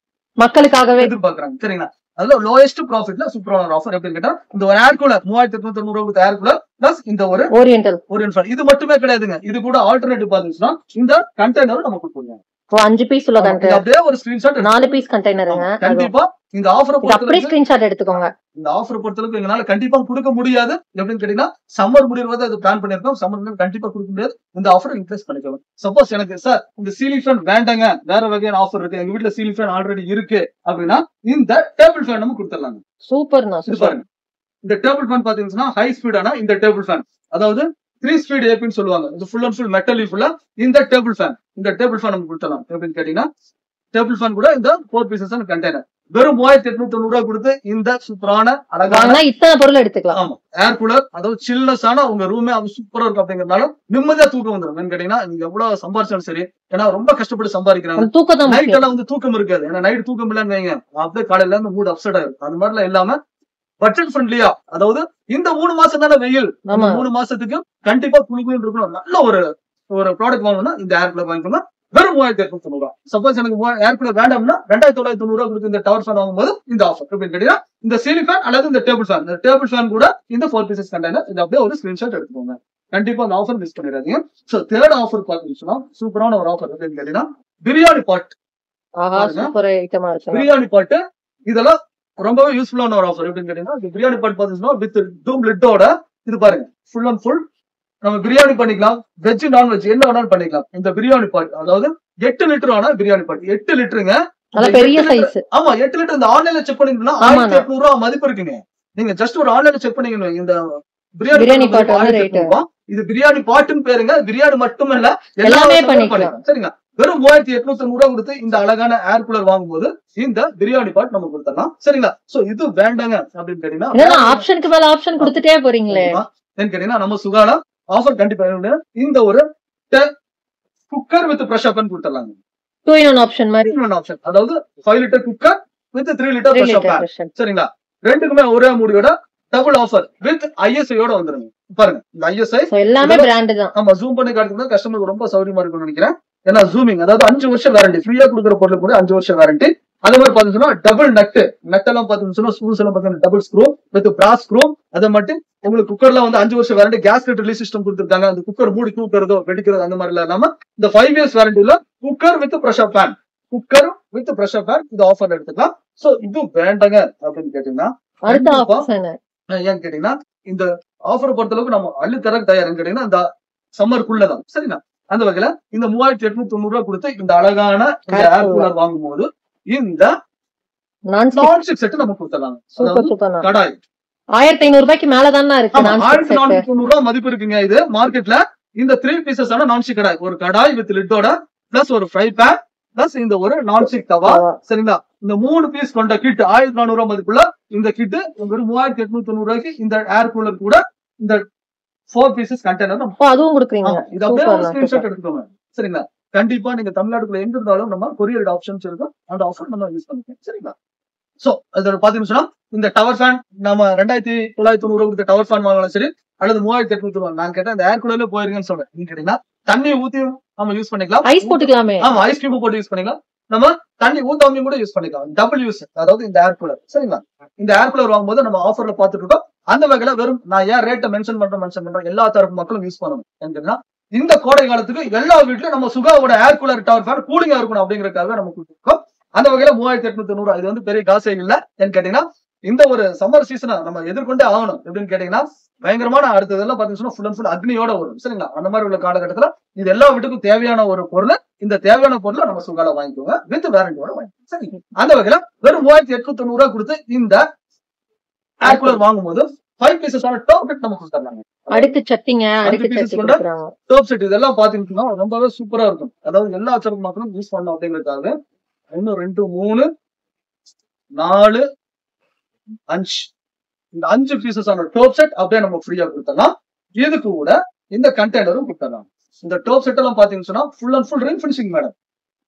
மக்களுக்காகவே எதிர்பார்க்கறாங்க. சரிங்களா? அதுல லோயஸ்ட் ப்ராஃபிட்ல சூப்பரான ஆஃபர். எப்படின்னு கேட்டா இந்த ஒரு ஏர் கூலர் 3890 ரூபாய் கொடுத்த ஏர் கூலர் பிளஸ் இந்த ஒரு ஓரியன்டல் ஃபேன். இது மட்டுமே கிடையாதுங்க, இது கூட ஆல்டர்னேட்டிவ் பாத்தீங்கன்னா இந்த கண்டெய்னர் நம்ம கொடுப்போம். 5 பீஸ் உள்ள கண்டெய்னர், அப்படியே ஒரு ஸ்கிரீன்ஷாட் 4 பீஸ் கண்டெய்னருங்க. கண்டிப்பா இந்த ஆஃபரை அப்படியே ஸ்கிரீன்ஷாட் எடுத்துக்கோங்க. இந்த ஆஃபரை பொறுத்தளவுக்கு எங்களால கண்டிப்பா கொடுக்க முடியாது. எப்படின்னு கேட்டீங்கன்னா சம்மர் முடிவுறது அது பிளான் பண்ணிருக்கோம். சம்மர் கண்டிப்பா கொடுக்க முடியாது. இந்த ஆஃபரை இன்க்ரீஸ் பண்ணிக்கோங்க. சப்போஸ் எனக்கு சார் இந்த சீலிங் ஃபேன் வேண்டாங்க, வேற வகையான ஆஃபர் இருக்கு, எங்க வீட்டுல சீலிங் ஃபேன் ஆல்ரெடி இருக்கு அப்படின்னா இந்த டேபிள் ஃபேன் நம்ம கொடுத்துடலாங்க. சூப்பர்ண்ணா. பாருங்க இந்த டேபிள் ஃபேன் பாத்தீங்கன்னா ஹை ஸ்பீடான இந்த டேபிள் ஃபேன், அதாவது 3 ஸ்பீட் ஏபின்னு சொல்லுவாங்க. இது ஃபுல் அண்ட் ஃபுல் மெட்டல் லீஃப்ல இந்த டேபிள் ஃபேன் நம்ம கொடுத்தலாம். எப்படின்னு கேட்டீங்கன்னா டேபிள் ஃபேன் கூட இந்த 4 பீசஸ் கண்டெய்னர் வெறும் 3890 ரூபாய் கொடுத்து இந்த சூப்பரான அழகான இத்தனை பொருள் எடுத்துக்கலாம். ஆமா ஏர் கூலர், அதாவது சில்னஸான உங்க ரூமே அது சூப்பரா இருக்கும். அப்படிங்கறதுனால நிம்மதியா தூக்கம் வந்துடும். கேட்டீங்கன்னா நீங்க எவ்வளவு சம்பாதிச்சாலும் சரி, ஏன்னா ரொம்ப கஷ்டப்பட்டு சம்பாதிக்கிறாங்க. நைட் எல்லாம் வந்து தூக்கம் இருக்காது. ஏன்னா நைட் தூக்கம் இல்லன்னு வைங்க, அப்படியே காலையில இருந்து மூட் அப்செட் ஆயிரும். அது மாதிரிலாம் இல்லாம பட்ஜெட் ஃப்ரெண்ட்லியா, அதாவது இந்த 3 மாசம் தானே வெயில், 3 மாசத்துக்கு கண்டிப்பா குளிக்கும் இருக்கணும். நல்ல ஒரு ப்ராடக்ட் வாங்கணும்னா இந்த ஏர் கூலர் வாங்கிக்கோங்க. வெறும் 3890 ரூபாய். சப்போஸ் எனக்கு ஏர் கூலர் வேண்டாம்னா 2990 ரூபாய் கொடுத்து இந்த டவர் ஃபேன் வாங்கும்போது இந்த ஆஃபர். எப்படின்னு கேட்டீங்கன்னா இந்த சீலிங் ஃபேன் அல்லது இந்த டேபிள் ஃபேன், இந்த டேபிள் ஃபேன் கூட இந்த 4 பீசஸ் கண்டெய்னர், இது அப்படியே ஒரு ஸ்கிரீன்ஷாட் எடுத்துக்கோங்க. கண்டிப்பா அந்த ஆஃபர் மிஸ் பண்ணிடாதீங்க. சோ தேர்ட் ஆஃபர் பாத்தீங்கன்னா சூப்பரான ஒரு ஆஃபர். எப்படின்னு கேட்டீங்கன்னா பிரியாணி பாட். பிரியாணி பாட்டு இதெல்லாம் ரொம்பவே யூஸ்ஃபுல்லான ஒரு ஆஃபர் எப்படின்னு கேட்டீங்கன்னா இந்த பிரியாணி பாட் பாத்தீங்கன்னா வித் டூம் லிட்டோட இது பாருங்க ஃபுல் அண்ட் ஃபுல் நம்ம பிரியாணி பண்ணிக்கலாம், வெஜ் நான்வெஜ் என்ன வேணாலும் பண்ணிக்கலாம். இந்த பிரியாணி பாட் அதாவது 8 லிட்டர் ஆன பிரியாணி பாட் 8 லிட்டருங்க. பெரிய சைஸ். ஆமா 8 லிட்டர். இந்த ஆன்லைன்ல செக் பண்ணீங்கன்னா 1800 ரூபாய் மதிப்பு இருக்குங்க. நீங்க ஜஸ்ட் ஒரு ஆன்லைன்ல செக் பண்ணீங்க இந்த பிரியாணி பாட் இது பிரியாணி பாட்டுன்னு பேருங்க. பிரியாணி மட்டும் இல்ல எல்லாமே பண்ணிக்கலாம். சரிங்களா? வெறும் 3890 ரூபாய் கொடுத்து இந்த அழகான ஏர் கூலர் வாங்கும்போது இந்த பிரியாணி பாட் நம்ம கொடுத்துடலாம். சரிங்களா? சோ இது வேண்டாங்க அப்படின்னு கேட்டீங்கன்னா ஆப்ஷனுக்கு மேல ஆப்ஷன் கொடுத்துட்டே போறீங்களே கேட்டீங்கன்னா நம்ம சுகால ஆஃபர் கண்டிப்பா இந்த ஒரு குக்கர் வித் பிரஷர் பேன் கொடுத்துடலாங்க. 2-in-1 ஆப்ஷன் மாதிரி. 2-in-1 ஆப்ஷன் அதாவது 5 litre cooker with 3 litre pressure pan. சரிங்களா? ரெண்டுக்குமே ஒரே மூடியோட டபுள் ஆஃபர் வித் ஐஎஸ்ஐயோட வந்துருங்க. பாருங்க இந்த ஐஎஸ்ஐ எல்லாமே பிராண்ட் தான். நம்ம ஜூம் பண்ணி காட்டுறது கஸ்டமருக்கு ரொம்ப சௌரியமா இருக்கும்னு நினைக்கிறேன். ஏன்னா ஜூமிங் அதாவது 5 வருஷம் வாரண்டி ஃப்ரீயா கொடுக்குற பொருள் கூட 5 வருஷம் வாரண்டி. அதே மாதிரி பாத்தீங்கன்னா டபுள் நட் எல்லாம் பாத்தீங்கன்னா ஸ்க்ரூஸ் எல்லாம் பாத்தீங்கன்னா double screw with brass screw. அதை மட்டும் உங்களுக்கு குக்கர்ல வந்து 5 வருஷம் வாரண்டி கேஸ் ரிலீஸ் சிஸ்டம் கொடுத்துருக்காங்க. அந்த குக்கர் மூடி தூக்குறதோ வெடிக்கிறதோ அந்த மாதிரி இல்லாம இந்த 5 இயர்ஸ் வாரண்டில குக்கர் வித் பிரஷர் பேன் இது ஆஃபர் எடுத்துக்கலாம். சோ இது வேண்டாங்க அப்படின்னு கேட்டீங்கன்னா ஏன்னு கேட்டீங்கன்னா இந்த ஆஃபர் பொறுத்த அளவுக்கு நம்ம அள்ளி தர தயார்னு கேட்டீங்கன்னா இந்த சம்மருக்குள்ளதான். சரிங்களா? அந்த வகையில இந்த 3890 ரூபாய் கொடுத்து இந்த அழகான இந்த ஏர் கூலர் வாங்கும் போது இந்த நான்ஸ்டிக் செட் நம்ம கொடுத்துடலாம். கடாய் 1500 ரூபாய்க்கு மேலதான் இருக்கு. 1490 ரூபாய் மதிப்பு இருக்குங்க. இது மார்க்கெட்ல இந்த 3 பீசஸ் ஆன நான்ஸ்டிக் கடாய், ஒரு கடாய் வித் லிட்டோட பிளஸ் ஒரு ஃப்ரை பேன் பிளஸ் இந்த ஒரு நான்ஸ்டிக் தவா. சரிங்களா? இந்த 3 பீஸ் கொண்ட கிட் 1400 ரூபாய் மதிப்புள்ள இந்த கிட் வெறும் 3890 ரூபாய்க்கு இந்த ஏர் கூலர் கூட இந்த 4 பீசஸ் கண்டெய்னர் அதுவும் கொடுக்குறீங்க. இது அப்படியே ஸ்கிரீன்ஷாட் எடுத்துக்கோங்க. சரிங்களா? கண்டிப்பா நீங்க தமிழ்நாட்டுக்குள்ள எங்க இருந்தாலும் நம்ம கொரியர் ஆப்ஷன்ஸ் இருக்கும். அந்த ஆஃபர் நம்ம யூஸ் பண்ணிக்கலாம். சரிங்களா? சோ இதோட பாத்தீங்கன்னா இந்த டவர் ஃபேன் நம்ம 2990 ரூபாய் கொடுத்த டவர் ஃபேன் வாங்கலாம் சரி, அல்லது 3800 ரூபாய். நான் கேட்டேன் இந்த ஏர் கூலர்ல போயிருங்கன்னு சொல்றேன். நீங்க கேட்டீங்கன்னா தண்ணி ஊத்தி நம்ம யூஸ் பண்ணிக்கலாம். ஐஸ் போட்டுக்கலாமே. ஆமா ஐஸ் கியூப் போட்டு யூஸ் பண்ணிக்கலாம். நம்ம தண்ணி ஊத்தாமையும் கூட யூஸ் பண்ணிக்கலாம். டபுள் யூஸ் அதாவது இந்த ஏர் கூலர். சரிங்களா? இந்த ஏர் கூலர் வாங்கும்போது நம்ம ஆஃபர்ல பாத்துட்டு இருக்கோம். அந்த வகையில வெறும் நான் ஏன் ரேட்டை மென்ஷன் பண்றேன் எல்லா தரப்பு மக்களும் யூஸ் பண்ணணும். ஏன்னா இந்த கோடை காலத்துக்கு எல்லா வீட்லயும் நம்ம சுகாவோட ஏர் கூலர் டவர் ஃபேன் கூலிங்கா இருக்கணும் அப்படிங்கறதுக்காக நம்ம கொடுத்துருக்கோம். அந்த வகையில 3890 இது வந்து பெரிய காசே இல்ல. ஏன்னு கேட்டீங்கன்னா இந்த ஒரு சம்மர் சீசனை நம்ம எதிர்கொண்டே ஆகணும். எப்படின்னு கேட்டீங்கன்னா பயங்கரமான அடுத்ததெல்லாம் பாத்தீங்கன்னா ஃபுல் அண்ட் ஃபுல் அக்னியோட வரும். சரிங்களா? அந்த மாதிரி உள்ள காலகட்டத்துல இது எல்லா வீட்டுக்கும் தேவையான ஒரு பொருள். இந்த தேவையான பொருளை நம்ம சுகால வாங்கிக்கோங்க வித் வாரண்டியோட வாங்கிக்கோங்க. சரி, அந்த வகையில வெறும் 3890 ரூபாய் கொடுத்து இந்த ஏர் கூலர் வாங்கும்போது 5 பீசஸ் ஆன டாப் செட் நம்ம கொடுத்துறாங்க. அடுத்து சட்டிங்க டாப் செட் இதெல்லாம் பாத்தீங்கன்னா ரொம்பவே சூப்பரா இருக்கும். அதாவது எல்லா தரப்பு மக்களும் யூஸ் பண்ணணும் அப்படிங்கிறதுக்காக 1 2 3 4 5 இந்த 5 பீசஸ் ஆன டாப் செட் அப்படியே நம்ம ஃப்ரீயா கொடுத்தலாம். இது கூட இந்த கண்டெய்னரும் கொடுத்தலாம். இந்த டாப் செட் எல்லாம் பாத்தீங்கன்னா full and full ring finishing madam.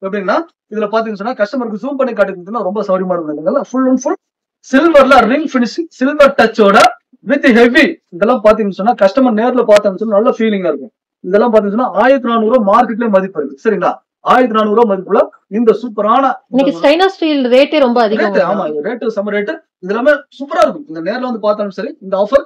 எப்படின்னா இதுல பாத்தீங்கன்னா கஸ்டமருக்கு ஜூம் பண்ணி காட்டுறதுன்னா ரொம்ப சௌரியமா இருக்கும். ஃபுல் அண்ட் ஃபுல் சில்வர்ல ரிங் ஃபினிஷிங் சில்வர் டச்சோட வித் ஹெவி. இதெல்லாம் பாத்தீங்கன்னா கஸ்டமர் நேர்ல பார்த்தோம்னு நல்ல ஃபீலிங்கா இருக்கும். இதெல்லாம் பாத்தீங்கன்னா 1400 ரூபாய் மார்க்கெட்ல மதிப்பு இருக்கு. சரிங்களா? 1400 ரூபாய் மதிப்புல இந்த சூப்பரான ஸ்டெயின்லெஸ் ஸ்டீல் ரேட்டே ரொம்ப அதிகம். ஆமா ரேட்டு சம ரேட்டு. இதெல்லாமே சூப்பரா இருக்கும். இந்த நேர்ல வந்து பார்த்தாலும் சரி இந்த ஆஃபர்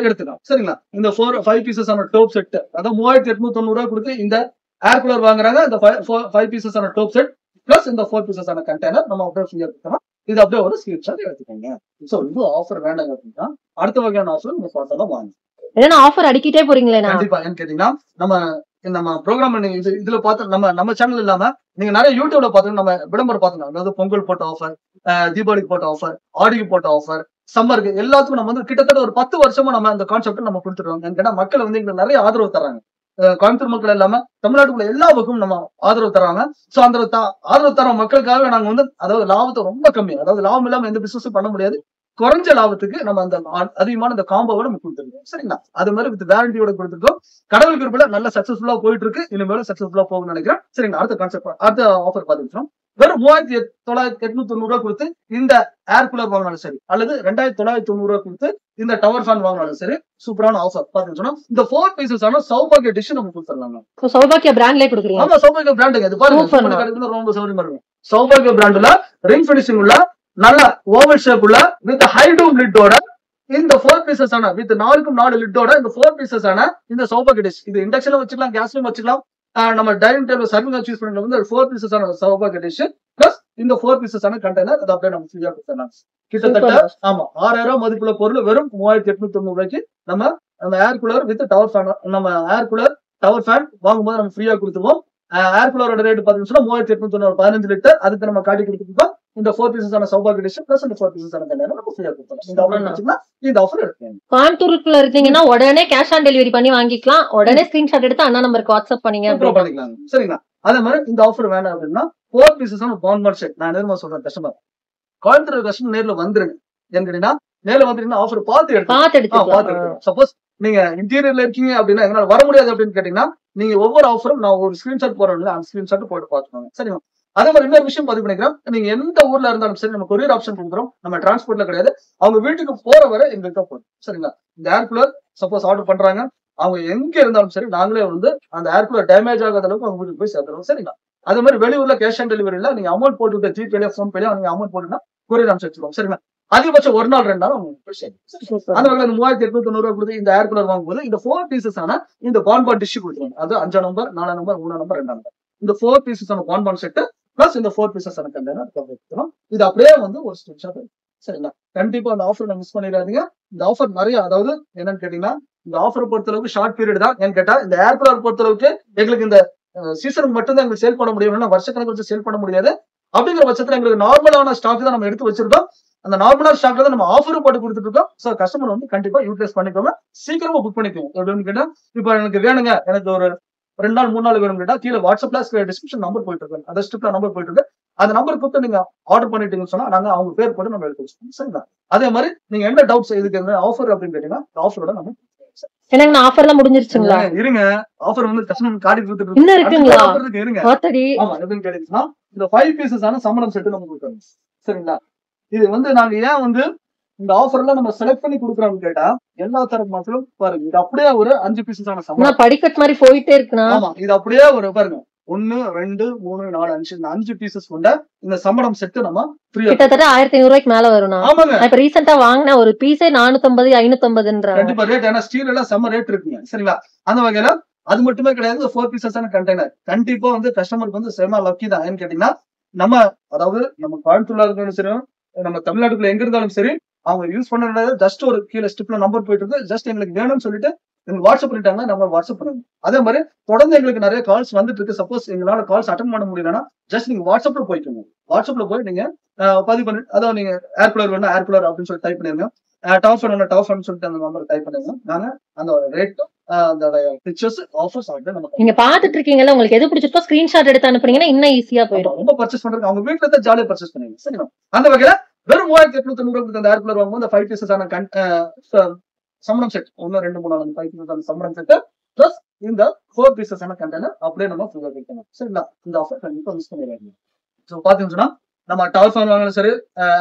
எடுத்துக்கலாம். சரிங்களா? இந்த 5 பீசஸ் ஆன டாப் செட் அதாவது 3890 ரூபாய் கொடுத்து இந்த ஏர் கூலர் வாங்குறாங்க. இந்த 5 பீசஸ் ஆன டாப் செட் பிளஸ் இந்த 4 பீசஸ் ஆன கண்டெய்னர் நம்ம அப்படியே ஃப்ரீயா கொடுக்கலாம். இது அப்படியே ஒரு ஸ்கிரீன்ஷாட் எடுத்துக்கோங்க. சோ இது ஆஃபர் வேண்டாங்க அப்படின்னா அடுத்த வகையான ஆஃபர் நம்ம பார்த்தா வாங்க. ஏன்னா ஆஃபர் அடிக்கிட்டே போறீங்களே. கண்டிப்பா ஏன்னு கேட்டீங்கன்னா நம்ம ப்ரோக்ராம் இதுல பார்த்து நம்ம சேனல் இல்லாம நீங்க நிறைய யூடியூப்ல பாத்தீங்கன்னா நம்ம விளம்பரம் பாத்தீங்கன்னா அதாவது பொங்கல் போட்ட ஆஃபர், தீபாவளிக்கு போட்ட ஆஃபர், ஆடிக்கு போட்ட ஆஃபர், சம்மருக்கு எல்லாத்துக்கும் நம்ம வந்து கிட்டத்தட்ட ஒரு 10 வருஷமா நம்ம அந்த கான்செப்ட் நம்ம கொடுத்துருவோம். ஏன்னா மக்கள் வந்து எங்களுக்கு நிறைய ஆதரவு தராங்க. கோயம்புத்தூர் மக்கள் இல்லாம தமிழ்நாட்டுக்குள்ள எல்லா பக்கமும் நம்ம ஆதரவு தராங்க. சோ அந்த ஆதரவு தர மக்களுக்காக நாங்க வந்து அதாவது லாபத்தை ரொம்ப கம்மி, அதாவது லாபம் இல்லாம எந்த பிசினஸும் பண்ண முடியாது, குறைஞ்ச லாபத்துக்கு நம்ம அந்த அதிகமான இந்த காம்போவை நம்ம கொடுத்துருக்கோம். சரிங்களா? அது மாதிரி வித் வேரண்டியோட கொடுத்துருக்கோம். கடவுள் கிருபையில நல்ல சக்சஸ்ஃபுல்லா போயிட்டு இருக்கு. இனிமேலும் சக்சஸ்ஃபுல்லா போகும்னு நினைக்கிறேன். சரிங்களா? அடுத்த ஆஃபர் பாத்துக்கிட்டோம். வெறும் 3890 ரூபாய் கொடுத்து இந்த ஏர் கூலர் வாங்கினாலும் சரி அல்லது 2990 ரூபாய் கொடுத்து இந்த டவர் ஃபேன் வாங்கினாலும் சரி சூப்பரான ஆஃபர் பாத்தீங்கன்னா இந்த 4 பீசஸ் ஆன சௌபாகிய டிஷ் நம்ம கொடுத்துடலாம். சௌபாகிய பிராண்ட்லயே கொடுக்குறீங்க. ஆமா சௌபாகிய பிராண்டுங்க. இது பாருங்க ரொம்ப சௌரியமா இருக்கும். சௌபாகிய பிராண்ட்ல ரிங் ஃபினிஷிங் உள்ள நல்ல ஓவல் ஷேப் உள்ள வித் ஹை டூம் லிட்டோட இந்த 4 பீசஸ் ஆன வித் 4 லிட்டோட இந்த 4 பீசஸ் ஆன இந்த சௌபாகிய டிஷ். இது இண்டக்ஷன்ல வச்சுக்கலாம், கேஸ்லயும் வச்சுக்கலாம். நம்ம டைனிங் டேபிள் சர்விங் யூஸ் பண்ணி வந்து 4 பீசஸ் ஆன சௌபாகிய டிஷ் பிளஸ் இந்த 4 பீசஸான கண்டெய்னர் அதை அப்படியே நம்ம ஃப்ரீயா கொடுத்துடலாம். கிட்டத்தட்ட ஆமா 6000 மதிப்புள்ள பொருள் வெறும் 3890 ரூபாய்க்கு நம்ம air cooler with tower fan, நம்ம ஏர் கூலர் டவர் ஃபேன் வாங்கும்போது நம்ம ஃப்ரீயா கொடுத்துருவோம். ஏர் கூலரோட ரேட் பாத்தீங்கன்னா 3890 15 லிட்டர். அதுக்கு நம்ம காட்டி கொடுத்துருக்கோம். இந்த 4 பீசஸான சௌபாகிய டிஷ் பிளஸ் இந்த 4 பீசஸான கண்டெய்னர் நம்ம ஃப்ரீயா கொடுத்துறோம். இந்த ஆஃபர் வச்சுன்னா இந்த ஆஃபர் எடுத்துக்கோங்க. கோயம்புத்தூருக்குள்ள இருக்கீங்கன்னா உடனே கேஷ் ஆன் டெலிவரி பண்ணி வாங்கிக்கலாம். உடனே ஸ்கிரீன்ஷாட் எடுத்து அண்ணா நம்பருக்கு வாட்ஸ்அப் பண்ணிக்கலாம். சரிங்களா? அதே மாதிரி இந்த ஆஃபர் வேணும் அப்படின்னா 4 பீசஸான பான்பார் செட் நான் நேர்மா சொல்றேன் கஸ்டமர், கோயம்புத்தூர் கஸ்டமர் நேர்ல வந்துருங்க. ஏன்னு கேட்டீங்கன்னா நேர்ல வந்துட்டீங்கன்னா ஆஃபர் பார்த்து எடுத்து சப்போஸ் நீங்க இன்டீரியர்ல இருக்கீங்க அப்படின்னா எங்களால வர முடியாது அப்படின்னு கேட்டீங்கன்னா நீங்க ஒவ்வொரு ஆஃபரும் நான் ஒரு ஸ்கிரீன்ஷாட் போறேன், அந்த ஸ்கிரீன்ஷாட் போட்டு பாத்துக்கோங்க. சரிங்களா? அதே மாதிரி இன்னொரு விஷயம் பதிவு பண்ணிக்கிறோம். நீங்க எந்த ஊர்ல இருந்தாலும் சரி நம்ம கொரியர் ஆப்ஷன் கொடுக்குறோம். நம்ம டிரான்ஸ்போர்ட்ல கிடையாது. அவங்க வீட்டுக்கு போற வரை எங்களுக்கு தான் போதும். சரிங்களா? இந்த ஏர் கூலர் சப்போஸ் ஆர்டர் பண்றாங்க, அவங்க எங்க இருந்தாலும் சரி நாங்களே வந்து அந்த ஏர் கூலர் டேமேஜ் ஆகாத அளவுக்கு அவங்க வீட்டுக்கு போய் சேர்த்துறோம். சரிங்களா? அதே மாதிரி வெளியூர்ல கேஷ் ஆன் டெலிவரியில நீங்க அமௌண்ட் போட்டு ஜிபேல போன் பேல நீங்க அமௌண்ட் போட்டுனா கொரியர் ஆப்ஷன் வச்சிருக்கோம். சரிங்களா? அதிகபட்சம் ஒரு நாள் 2 நாள் உங்களுக்கு போய் சேரும். அந்த வகையில 3890 ரூபாய் கொடுத்து இந்த ஏர் கூலர் வாங்கும்போது இந்த 4 பீசஸான இந்த பான்பார் டிஷ் கொடுத்துருவாங்க. அது 5 நம்பர் 4 நம்பர் 3 நம்பர் 2 நம்பர் இந்த 4 பீசஸான பான்பார் செட் பிளஸ் இந்த 4 பீசஸான கண்டெய்னர் கொடுத்துறோம். இது அப்படியே வந்து ஒரு ஸ்கிரீன்ஷாட். சரிங்களா? கண்டிப்பா அந்த ஆஃபர் மிஸ் பண்ணிடாதீங்க. இந்த ஆஃபர் நிறைய, அதாவது என்னன்னு கேட்டீங்கன்னா இந்த ஆஃபர் பொறுத்தளவுக்கு ஷார்ட் பீரியட் தான். ஏன்னு கேட்டா இந்த ஏர் கூலர் பொறுத்தளவுக்கு எங்களுக்கு இந்த சீசனுக்கு மட்டும் தான் எங்களுக்கு சேல் பண்ண முடியும், வருஷக்கணக்கு வச்சு சேல் பண்ண முடியாது. அப்படிங்கிற பட்சத்துல எங்களுக்கு நார்மலான ஸ்டாக் தான் நம்ம எடுத்து வச்சிருக்கோம். அந்த நார்மலான ஸ்டாக்ல தான் நம்ம ஆஃபரும் போட்டு கொடுத்துட்டு இருக்கோம். சோ கஸ்டமர் வந்து கண்டிப்பா யூட்டிலைஸ் பண்ணிக்கோங்க, சீக்கிரமா புக் பண்ணிக்கோங்க. எப்படின்னு கேட்டா இப்ப எனக்கு வேணுங்க, எனக்கு ஒரு 2 நாள் 3 நாள் வேணும் கேட்டா கீழே வாட்ஸ்அப்ல டிஸ்கிரிப்ஷன் நம்பர் போயிட்டு இருக்கு, அந்த ஸ்ட்ரிப்ல நம்பர் போயிட்டு இருக்கு. அந்த நம்பர் கொடுத்து நீங்க ஆர்டர் பண்ணிட்டீங்கன்னு சொன்னா நாங்க அவங்க பேர் போட்டு நம்ம எடுத்து வச்சுக்கோம். சரிங்களா? அதே மாதிரி நீங்க என்ன டவுட்ஸ் இதுக்கு என்ன ஆஃபர் அப்படின்னு கேட்டீங்கன்னா ஆஃபரோட நம்ம என்னங்க ஆஃபர்லாம் முடிஞ்சிருச்சுங்களா? இருங்க, ஆஃபர் வந்து கஸ்டமர் கார்டு கொடுத்துட்டு இன்னும் இருக்குங்களா? இருங்க. ஆமா, எப்படின்னு கேட்டீங்கன்னா இந்த 5 பீசஸான சம்பளம் செட் நம்ம கொடுக்கணும். சரிங்களா? இது வந்து நாங்க ஏன் வந்து இந்த ஆஃபர்ல நம்ம செலக்ட் பண்ணி கொடுக்குறோம்னு கேட்டா எல்லா தரப்பு மக்களும் பாருங்க, இது அப்படியே ஒரு 5 பீசஸான சம்பளம் படிக்கட் மாதிரி போயிட்டே இருக்குன்னா. ஆமா, இது அப்படியே ஒரு பாருங்க 1 2 3 4 5 இந்த 5 பீசஸ் கொண்ட இந்த சம்பளம் செட் நம்ம ஃப்ரீயா கிட்டத்தட்ட 1500 ரூபாய்க்கு மேல வரும். ஆமாங்க, இப்ப ரீசெண்டா வாங்கின ஒரு பீஸே 450 550 கண்டிப்பா ரேட். ஏன்னா ஸ்டீல் எல்லாம் செம்ம ரேட் இருக்குங்க. சரிங்களா? அந்த வகையில அது மட்டுமே கிடையாது, 4 பீசஸான கண்டெய்னர் கண்டிப்பா வந்து கஸ்டமருக்கு வந்து செம லக்கி தான். ஏன்னு கேட்டீங்கன்னா நம்ம அதாவது நம்ம கோயம்புத்தூர்ல இருந்தாலும் சரி நம்ம தமிழ்நாட்டுக்குள்ள எங்க இருந்தாலும் சரி அவங்க யூஸ் பண்ண ஜஸ்ட் ஒரு கீழே ஸ்டிப்ல நம்பர் போயிட்டு இருக்கு. ஜஸ்ட் எங்களுக்கு வேணும்னு சொல்லிட்டு எங்களுக்கு வாட்ஸ்அப் பண்ணிட்டாங்கன்னா நம்ம வாட்ஸ்அப் பண்ணுங்க. அதே மாதிரி தொடர்ந்து எங்களுக்கு நிறைய கால்ஸ் வந்துட்டு இருக்கு. சப்போஸ் எங்களால கால்ஸ் அட்டன் பண்ண முடியலன்னா ஜஸ்ட் நீங்க வாட்ஸ்அப்ல போய்க்கோங்க. வாட்ஸ்அப்ல போய் நீங்க பதிவு பண்ணி அதாவது நீங்க ஏர் கூலர் வேணும் ஏர் கூலர் அப்படின்னு சொல்லி டைப் பண்ணிருங்க, டவர் ஃபேன் வேணும் டவர் ஃபேன் சொல்லிட்டு அந்த நம்பர் டைப் பண்ணிருங்க. நாங்க அந்த ரேட்டும் அந்த பிக்சர்ஸ் ஆஃபர்ஸ் நீங்க பாத்துட்டு இருக்கீங்கல்ல, உங்களுக்கு எது பிடிச்சிருக்கோ ஸ்கிரீன்ஷாட் எடுத்து அனுப்புனீங்கன்னா இன்னும் ஈஸியா போயிடும். ரொம்ப பர்ச்சேஸ் பண்றதுக்கு அவங்க வீட்டுல தான் ஜாலியா பர்ச்சேஸ் பண்ணுவீங்க. சரிங்களா? அந்த வகையில வெறும் 3890 ரூபாய்க்கு அந்த ஏர் கூலர் வாங்கும்போது 5 பீசஸான சம்பளம் செட் 1 2 3 4 5 பீசஸான சம்பளம் செட் பிளஸ் இந்த 4 பீசஸான கண்டெய்னர் அப்படியே நம்ம ஃப்ரீயா வைக்கணும். சரிங்களா? இந்த ஆஃபர் கண்டிப்பா மிஸ் பண்ணிடாதீங்க. ஸோ பாத்தீங்கன்னா நம்ம டவர் ஃபேன் வாங்கினாலும் சரி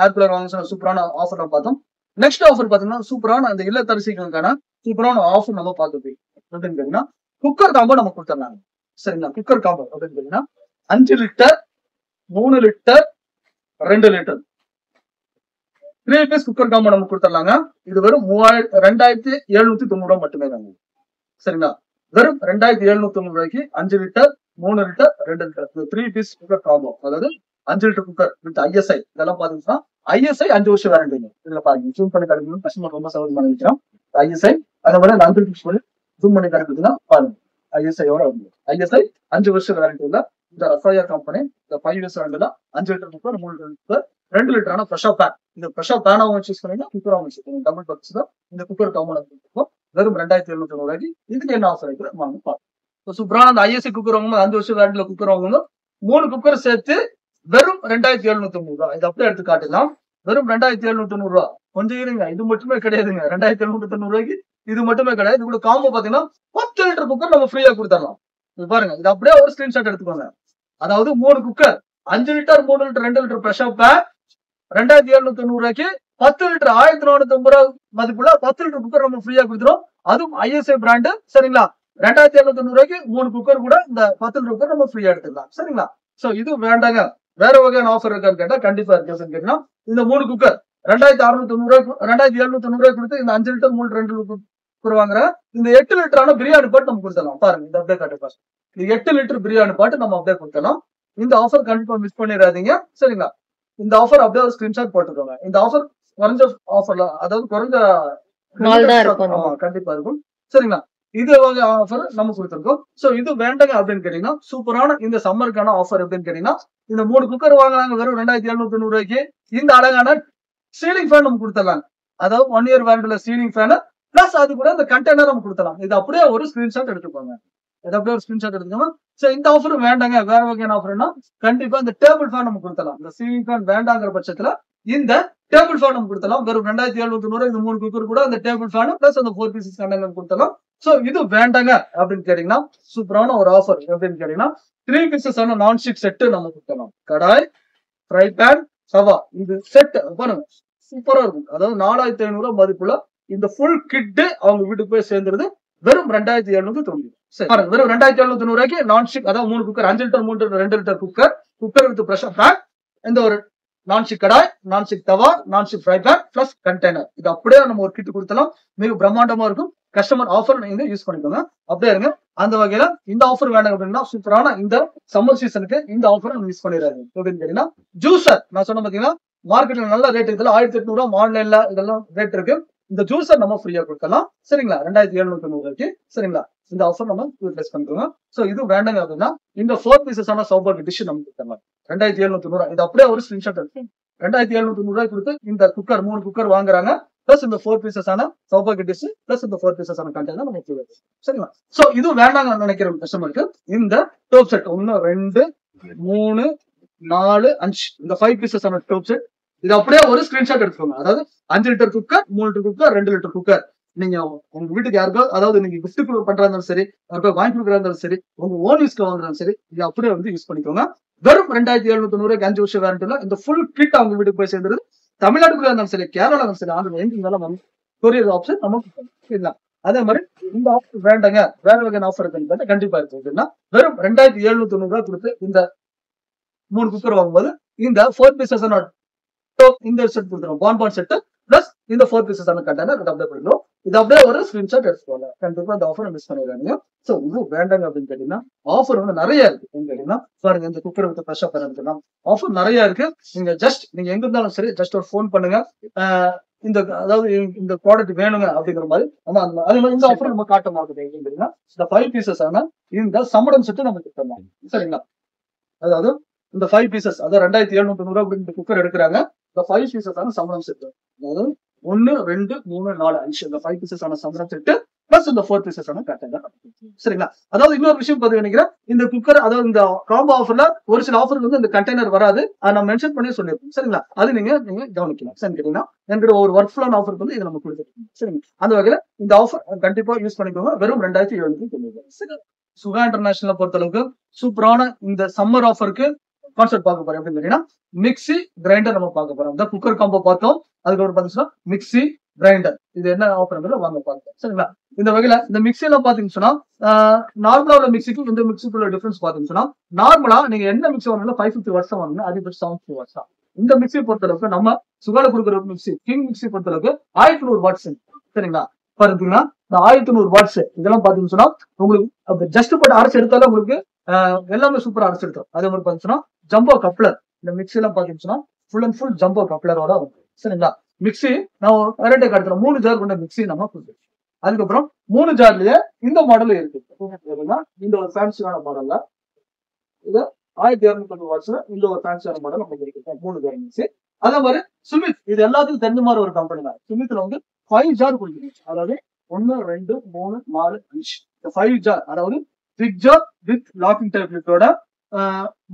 ஏர் கூலர் வாங்கினாலும் சூப்பரான ஆஃபர் நம்ம பார்த்தோம். நெக்ஸ்ட் ஆஃபர் பாத்தீங்கன்னா சூப்பரான அந்த இல்லத்தரசிகளுக்கான சூப்பரான ஆஃபர் நம்ம பார்த்துருக்கோம். அப்படின்னு கேட்டீங்கன்னா குக்கர் காம்போ நம்ம கொடுத்துடலாங்க. சரிங்களா? குக்கர் காம்போ அப்படின்னு கேட்டீங்கன்னா 5 litre 3 litre 2 litre 3 piece cooker combo நம்ம கொடுத்துடலாங்க. இது வெறும் 2790 ரூபாய் மட்டுமே தாங்க. சரிங்களா? வெறும் 2790 ரூபாய்க்கு 5 litre 3 litre 2 litre 3 piece cooker combo, அதாவது 5 லிட்டர் குக்கர் வித் ISI. இதெல்லாம் பாத்தீங்கன்னா ISI 5 வருஷம் வாரண்டிங்க. இதுல பாருங்க ஜூம் பண்ணி கிடைக்கணும், கஸ்டமர் ரொம்ப சௌகரியமா நினைக்கிறோம். ISI அதே மாதிரி 5 பிக்ஸ் பண்ணி ஜூம் பண்ணி கிடைக்குதுன்னா பாருங்க ISI-யோட வந்து ISI 5 வருஷம் வாரண்டி உள்ள இந்த ரஃபாயர் கம்பெனி இந்த 5 இயர்ஸ் வாரண்டில 5 லிட்டர் குக்கர் 3 லிட்டர் குக்கர் 2 லிட்டரான ஃப்ரெஷ்ஷாக பேன். இந்த ஃப்ரெஷ்ஷாக பேனாவும் சூஸ் பண்ணீங்கன்னா குக்கராகவும் சூஸ் பண்ணுங்க. டபுள் பாக்ஸ் தான் இந்த குக்கர் காம்போ கொடுத்துருக்கோம். வெறும் 2790 ரூபாய்க்கு. இதுக்கு என்ன ஆஃபர் இருக்கு வாங்க பார்ப்போம். சூப்பரான அந்த ISI குக்கர் வாங்கும்போது 5 வருஷம் வாரண்டில குக்கர் வாங்கும்போது 3 குக்கர் சேர்த்து வெறும் 2790 ரூபாய். இது அப்படியே எடுத்து காட்டலாம். வெறும் 2790 ரூபாய். கொஞ்சம் இருங்க, இது மட்டுமே கிடையாதுங்க. 2790 ரூபாய்க்கு இது மட்டுமே கிடையாது. இது கூட காம்போ பாத்தீங்கன்னா 10 லிட்டர் குக்கர் நம்ம ஃப்ரீயா கொடுத்துடலாம். இது பாருங்க, இது அப்படியே ஒரு ஸ்கிரீன்ஷாட் எடுத்துக்கோங்க. அதாவது 3 cooker 5 litre 3 litre 2 litre pressure pack 2790 ரூபாய்க்கு 10 லிட்டர் 1450 ரூபாய் மதிப்புள்ள 10 லிட்டர் குக்கர் நம்ம ஃப்ரீயா கொடுத்துரும். அதுவும் ISI பிராண்டு. சரிங்களா? 2790 ரூபாய்க்கு 3 குக்கர் கூட இந்த 10 லிட்டர் குக்கர் நம்ம ஃப்ரீயா எடுத்துக்கலாம். சரிங்களா? சோ இது வேண்டாங்க, வேற வகையான ஆஃபர் இருக்கான்னு கேட்டா கண்டிப்பா இருக்கு. கேட்டீங்கன்னா இந்த 3 குக்கர் 2690 ரூபாய் 2790 ரூபாய் கொடுத்து இந்த 5 லிட்டர் 3 2 குக்கர் வாங்குற இந்த 8 லிட்டரான பிரியாணி பாட்டு நம்ம கொடுத்துடலாம். பாருங்க, இந்த அப்படியே காட்டு பாருங்க. இது 8 லிட்டர் பிரியாணி பாட்டு நம்ம அப்படியே கொடுத்துடலாம். இந்த ஆஃபர் கண்டிப்பா மிஸ் பண்ணிடாதீங்க. சரிங்களா? இந்த ஆஃபர் அப்படியே ஒரு ஸ்கிரீன்ஷாட் போட்டுக்கோங்க. இந்த ஆஃபர் குறைஞ்ச ஆஃபர்ல, அதாவது குறைஞ்ச நாள் தான் இருக்கும். ஆமா கண்டிப்பா இருக்கும். சரிங்களா? இது வகை ஆஃபர் நம்ம கொடுத்துருக்கோம். சோ இது வேண்டாங்க அப்படின்னு கேட்டீங்கன்னா, சூப்பரான இந்த சம்மருக்கான ஆஃபர் எப்படின்னு கேட்டீங்கன்னா, இந்த 3 குக்கர் வாங்குறாங்க வெறும் 2790 ரூபாய்க்கு. இந்த அழகான சீலிங் ஃபேன் நம்ம கொடுத்துடலாம். அதாவது 1 இயர் வாரண்டில சீலிங் ஃபேன் பிளஸ் அது கூட இந்த கண்டெய்னர் நம்ம கொடுத்துடலாம். இது அப்படியே ஒரு ஸ்கிரீன்ஷாட் எடுத்துக்கோங்க. இது அப்படியே ஒரு ஸ்கிரீன்ஷாட் எடுத்துக்கோங்க. சோ இந்த ஆஃபர் வேண்டாங்க, வேற வகையான ஆஃபர்னா கண்டிப்பா இந்த டேபிள் ஃபேன் நம்ம கொடுத்துடலாம். இந்த சீலிங் ஃபேன் வேண்டாங்கிற பட்சத்துல இந்த டேபிள் ஃபேன் நம்ம கொடுத்துடலாம். வெறும் 2790 இந்த 3 குக்கர் கூட அந்த டேபிள் ஃபேன் பிளஸ் அந்த 4 பீசஸ் கண்டெய்னர் கொடுத்துடலாம். சோ இது வேண்டாங்க அப்படின்னு கேட்டீங்கன்னா, சூப்பரான ஒரு ஆஃபர் எப்படின்னு கேட்டீங்கன்னா, 3 பீசஸ் ஆன நான் ஸ்டிக் செட் நம்ம கொடுத்துடலாம். கடாய், ஃப்ரை பேன், தவா, இது செட் பாருங்க சூப்பரா இருக்கும். அதாவது 4500 மதிப்புள்ள இந்த ஃபுல் கிட் அவங்க வீட்டுக்கு போய் சேர்ந்துருது வெறும் 2790. சரி பாருங்க, வெறும் 2790 ரூபாய்க்கு நான் ஸ்டிக், அதாவது 3 cooker, 5 litre 3 litre 2 litre cooker with pressure pan, இந்த ஒரு non stick kadai, non stick tawa, non stick fry pan plus container. இது அப்படியே நம்ம ஒரு கிட் கொடுத்தலாம். மிக பிரம்மாண்டமா இருக்கும். கஸ்டமர் ஆஃபர் நீங்க யூஸ் பண்ணிக்கோங்க. அப்படியே இருங்க. அந்த வகையில இந்த ஆஃபர் வேணும் அப்படின்னா, சூப்பரான இந்த சம்மர் சீசனுக்கு இந்த ஆஃபர் யூஸ் பண்ணிடுறாங்க. எப்படின்னு கேட்டீங்கன்னா, ஜூசர் நான் சொன்ன பாத்தீங்கன்னா மார்க்கெட்ல நல்ல ரேட், இதெல்லாம் 1800 ஆன்லைன்ல இதெல்லாம் ரேட் இருக்கு. இந்த ஜூசர் நம்ம ஃப்ரீயா கொடுக்கலாம். சரிங்களா? 2790 ரூபாய்க்கு. சரிங்களா? இந்த ஆஃபர் நம்ம யூட்டிலைஸ் பண்ணிக்கோங்க. சோ இது வேண்டாங்க அப்படின்னா, இந்த 4 பீசஸ் ஆன சௌபாக் டிஷ் நம்ம கொடுக்கலாம். 2790. இது அப்படியே ஒரு ஸ்கிரீன்ஷாட் இருக்கு. 2790 ரூபாய் கொடுத்து இந்த குக்கர் 3 குக்கர் வாங்குறாங்க. பிளஸ் இந்த 4 பீசஸ் ஆன சௌபாக் டிஷ் பிளஸ் இந்த 4 பீசஸ் ஆன கண்டெய்னர் நம்ம கொடுக்கலாம். சரிங்களா? சோ இது வேண்டாங்க நினைக்கிற கஸ்டமருக்கு இந்த டோப் செட் 1 2 3 4 5 இந்த 5 பீசஸ் ஆன டோப் செட் இது அப்படியே ஒரு ஸ்கிரீன்ஷாட் எடுத்துக்கோங்க. அதாவது 5 litre cooker, 3 litre cooker, 2 litre cooker. நீங்க உங்க வீட்டுக்கு யாருக்கோ, அதாவது நீங்க கிஃப்ட் பண்றதா இருந்தாலும் சரி, யாருக்கோ வாங்கி கொடுக்குறதா இருந்தாலும் சரி, உங்க ஓன் யூஸ்க்கு வாங்குறாலும் சரி, இது அப்படியே வந்து யூஸ் பண்ணிக்கோங்க. வெறும் 2790 5 வருஷம் வாரண்டில இந்த ஃபுல் கிட் அவங்க வீட்டுக்கு போய் சேர்ந்துருது. தமிழ்நாட்டுக்குள்ள இருந்தாலும் சரி, கேரளா இருந்தாலும் சரி, ஆந்திரா எங்க இருந்தாலும் கொரியர் ஆப்ஷன் நமக்கு இல்லை. அதே மாதிரி இந்த ஆஃபர் வேண்டாங்க, வேற வகையான ஆஃபர் இருக்குன்னு கண்டிப்பா இருக்கு அப்படின்னா, வெறும் 2790 ரூபாய் கொடுத்து இந்த 3 குக்கர் வாங்கும்போது இந்த 4 பீசஸ் இந்த செட் கொடுத்துரும். பான் செட் பிளஸ் இந்த 4 பீசஸ் ஆன கண்டெய்னர் அப்படியே கொடுத்துரும். இது அப்படியே ஒரு ஸ்கிரீன்ஷாட் எடுத்துக்கோங்க. கண்டிப்பா இந்த ஆஃபர் மிஸ் பண்ணிடுறாங்க. சோ இது வேண்டாங்க அப்படின்னு கேட்டீங்கன்னா, ஆஃபர் வந்து நிறைய இருக்கு. கேட்டீங்கன்னா பாருங்க, இந்த குக்கர் வித் பிரஷர் பேன் எடுத்துக்கலாம். ஆஃபர் நிறைய இருக்கு. நீங்க எங்க இருந்தாலும் சரி, ஜஸ்ட் ஒரு ஃபோன் பண்ணுங்க. இந்த அதாவது இந்த ப்ராடக்ட் வேணுங்க அப்படிங்கிற மாதிரி அதே மாதிரி இந்த ஆஃபர் நம்ம காட்ட மாட்டோம். இந்த 5 பீசஸ் ஆன இந்த சம்மடம் செட்டு நம்ம கொடுத்துடலாம். சரிங்களா? அதாவது இந்த 5 பீசஸ், அதாவது 2790 ரூபாய் இந்த குக்கர் எடுக்கிறாங்க. இந்த 5 பீசஸ் ஆன சம்பளம் செட், அதாவது 1 2 3 4 5 இந்த 5 பீசஸ் ஆன சம்பளம் செட் பிளஸ் இந்த 4 பீசஸ் ஆன கண்டெய்னர். சரிங்களா? அதாவது இன்னொரு விஷயம் பதிவு நினைக்கிறேன், இந்த குக்கர், அதாவது இந்த காம்போ ஆஃபர்ல ஒரு சில ஆஃபர் வந்து இந்த கண்டெய்னர் வராது. அதை நான் மென்ஷன் பண்ணி சொல்லியிருக்கேன். சரிங்களா? அது நீங்க கவனிக்கலாம். சரி கேட்டீங்கன்னா, என்கிட்ட ஒரு ஒர்க் ஃப்ளோ ஆஃபர் வந்து இதை நம்ம கொடுத்துருக்கோம். சரிங்க? அந்த வகையில இந்த ஆஃபர் கண்டிப்பா யூஸ் பண்ணிக்கோங்க. வெறும் 2790. சுகா இன்டர்நேஷனல் பொறுத்தளவுக்கு சூப்பரான இந்த சம்மர் ஆஃபருக்கு கான்செப்ட் பார்க்க போறோம். அப்படின்னு கேட்டீங்கன்னா, மிக்சி கிரைண்டர் நம்ம பார்க்க போறோம். இந்த குக்கர் காம்போ பார்த்தோம். அதுக்கப்புறம் பாத்தீங்கன்னா மிக்சி கிரைண்டர், இது என்ன ஆஃபர் வாங்க பார்க்கலாம். சரிங்களா? இந்த வகையில இந்த மிக்சி எல்லாம் பாத்தீங்கன்னு சொன்னா, நார்மலா உள்ள மிக்சிக்கும் இந்த மிக்சிக்குள்ள டிஃபரன்ஸ் பாத்தீங்கன்னு சொன்னா, நார்மலா நீங்க என்ன மிக்சி வாங்கினாலும் 550 வாட்ஸ் வாங்கினா அதிகபட்சம் 750 வாட்ஸ் தான். இந்த மிக்சி பொறுத்தளவுக்கு நம்ம சுகால கொடுக்குற மிக்சி கிங் மிக்சி பொறுத்தளவுக்கு 1100 வாட்ஸ். சரிங்களா? பாத்தீங்கன்னா 1100 வாட்ஸ் இதெல்லாம் பாத்தீங்கன்னு சொன்னா, உங்களுக்கு ஜஸ்ட் போட்டு அரைச்சு எடுத்தாலும் உங்களுக்கு எல்லாமே சூப்பரா அரைச்சு எடுத்தோம். அதே மாதிரி பாத்தீங்கன்னா ஜம்போ கப்ளர், இந்த மிக்சி எல்லாம் பாத்தீங்கன்னா ஃபுல் அண்ட் ஃபுல் ஜம்போ கப்ளரோட இருக்கும். சரிங்களா? மிக்சி நான் வெரைட்டி காட்டுறேன். 3 ஜார் கொண்ட மிக்சி நம்ம கொடுத்துருக்கோம். அதுக்கப்புறம் 3 ஜார்லயே இந்த மாடல் இருக்கு. இந்த ஒரு ஃபேன்சியான மாடல்ல இது 1250 வாட்ஸ்ல இந்த ஒரு ஃபேன்சியான மாடல் நமக்கு இருக்கு. 3 ஜார் மிக்சி. அதே மாதிரி சுமித், இது எல்லாத்துக்கும் தெரிஞ்ச மாதிரி ஒரு கம்பெனி தான். சுமித்ல வந்து 5 ஜார் கொடுத்துருச்சு. அதாவது 1 2 3 4 5 இந்த 5 ஜார், அதாவது பிக் ஜார் வித் லாக்கிங் டேப்லெட்டோட,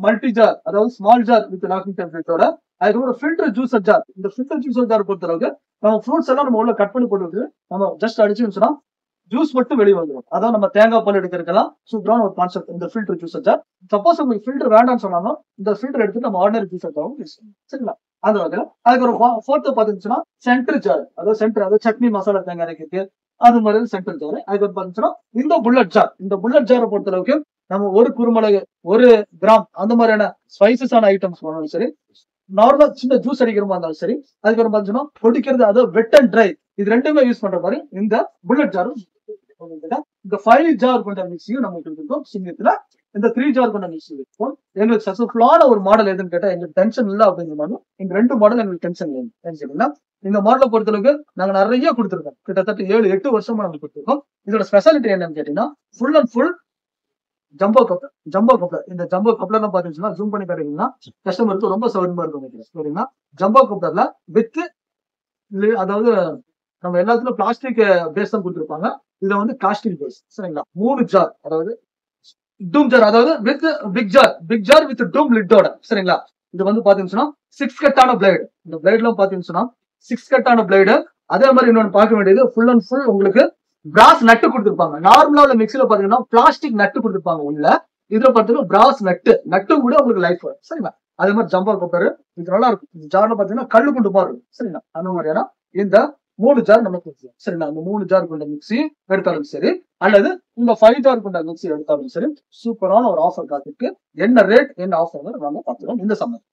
மல்டி ஜார் அதாவது ஸ்மால் ஜார் வித் லாக்கிங் டேப்லெட்டோட, அதுக்கப்புறம் ஃபில்டர் ஜூசர் ஜார். இந்த ஃபில்டர் ஜூசர் ஜார் பொறுத்தளவுக்கு நம்ம ஃப்ரூட்ஸ் எல்லாம் நம்ம உள்ள கட் பண்ணி போட்டு நம்ம ஜஸ்ட் அடிச்சுன்னு சொன்னா ஜூஸ் மட்டும் வெளியே வந்துடும். அதாவது நம்ம தேங்காய் பால் எடுக்கிறதுக்கெல்லாம் சூப்பரான ஒரு கான்செப்ட் இந்த ஃபில்டர் ஜூசர் ஜார். சப்போஸ் உங்களுக்கு ஃபில்டர் வேண்டாம்னு சொன்னாலும் இந்த ஃபில்டர் எடுத்து நம்ம ஆர்டினரி ஜூசர் ஜாரும் யூஸ் பண்ணலாம். சரிங்களா? அந்த வகையில் அதுக்கப்புறம் ஃபோர்த்து பாத்தீங்கன்னா சென்டர் ஜார், அதாவது சட்னி மசாலா தேங்காய் அரைக்கிறது அது மாதிரி சென்டர் ஜார். அதுக்கப்புறம் பாத்தீங்கன்னா இந்த புல்லட் ஜார். இந்த புல்லட் ஜாரை பொறுத்த அளவுக்கு நம்ம ஒரு குருமிளகு 1 கிராம் அந்த மாதிரியான ஸ்பைசஸான ஐட்டம்ஸ் பண்ணாலும் சரி, நார்மலா சின்ன ஜூஸ் அடிக்கிற மாதிரி இருந்தாலும் சரி, அதுக்கப்புறம் பாத்தீங்கன்னா பொடிக்கிறது, அதாவது வெட் அண்ட் ட்ரை, இது ரெண்டுமே யூஸ் பண்ற மாதிரி இந்த புல்லட் ஜாரும். இந்த 5 ஜார் கொண்ட மிக்சியும் நம்ம கொடுத்துருக்கோம். சிங்கத்துல இந்த 3 ஜார் கொண்ட மிக்சி இருக்கும். எங்களுக்கு சக்சஸ்ஃபுல்லான ஒரு மாடல் எதுன்னு கேட்டா எங்களுக்கு டென்ஷன் இல்லை அப்படிங்கிற மாதிரி இந்த 2 மாடல் எங்களுக்கு டென்ஷன் இல்லை. இந்த மாடலை பொறுத்தளவுக்கு நாங்க நிறைய கொடுத்துருக்கோம். கிட்டத்தட்ட 7-8 வருஷமா நாங்க கொடுத்துருக்கோம். இதோட ஸ்பெஷாலிட்டி என்னன்னு கேட்டீங்கன்னா full and full jumbo coupler. இந்த ஜம்போ கப்ளர்லாம் பாத்தீங்கன்னா ஜூம் பண்ணி காட்டுறீங்கன்னா கஸ்டமருக்கு ரொம்ப சௌகரியமா இருக்கும். சரிங்களா, ஜம்போ கப்ளர்ல வித் அதாவது நம்ம எல்லாத்துலயும் பிளாஸ்டிக் பேஸ் தான் கொடுத்துருப்பாங்க. இதுல வந்து காஸ்டிங் பேஸ். சரிங்களா, 3 ஜார் அதாவது டூம் ஜார், அதாவது வித் பிக் ஜார் வித் டூம் லிட்டோட. சரிங்களா, இது வந்து பாத்தீங்கன்னா 6 கட்டான பிளேடு. இந்த பிளேட்லாம் பாத்தீங்கன்னா 6 கட்டான பிளேடு. அதே மாதிரி இன்னொன்னு பார்க்க வேண்டியது ஃபுல் அண்ட் ஃபுல் உங்களுக்கு பிராஸ் நட்டு கொடுத்துருப்பாங்க. நார்மலா உள்ள மிக்சில பாத்தீங்கன்னா பிளாஸ்டிக் நட்டு கொடுத்துருப்பாங்க உள்ள. இதுல பாத்தீங்கன்னா பிராஸ் நட்டும் கூட உங்களுக்கு லைஃப் வரும். சரிங்களா, அதே மாதிரி ஜம்போ கப்பர் இது நல்லா இருக்கும். இந்த ஜார்ல பாத்தீங்கன்னா கல்லு கொண்டு பாரு. சரிங்களா, அந்த மாதிரியான இந்த 3 ஜார் நமக்கு இருக்கும். சரிங்களா, அந்த 3 ஜார் கொண்ட மிக்சி எடுத்தாலும் சரி அல்லது இந்த 5 ஜார் கொண்ட மிக்சி எடுத்தாலும் சரி சூப்பரான ஒரு ஆஃபர் காத்துக்கு. என்ன ரேட் என்ன ஆஃபர் நம்ம பார்த்துக்கோம் இந்த சம்மர்.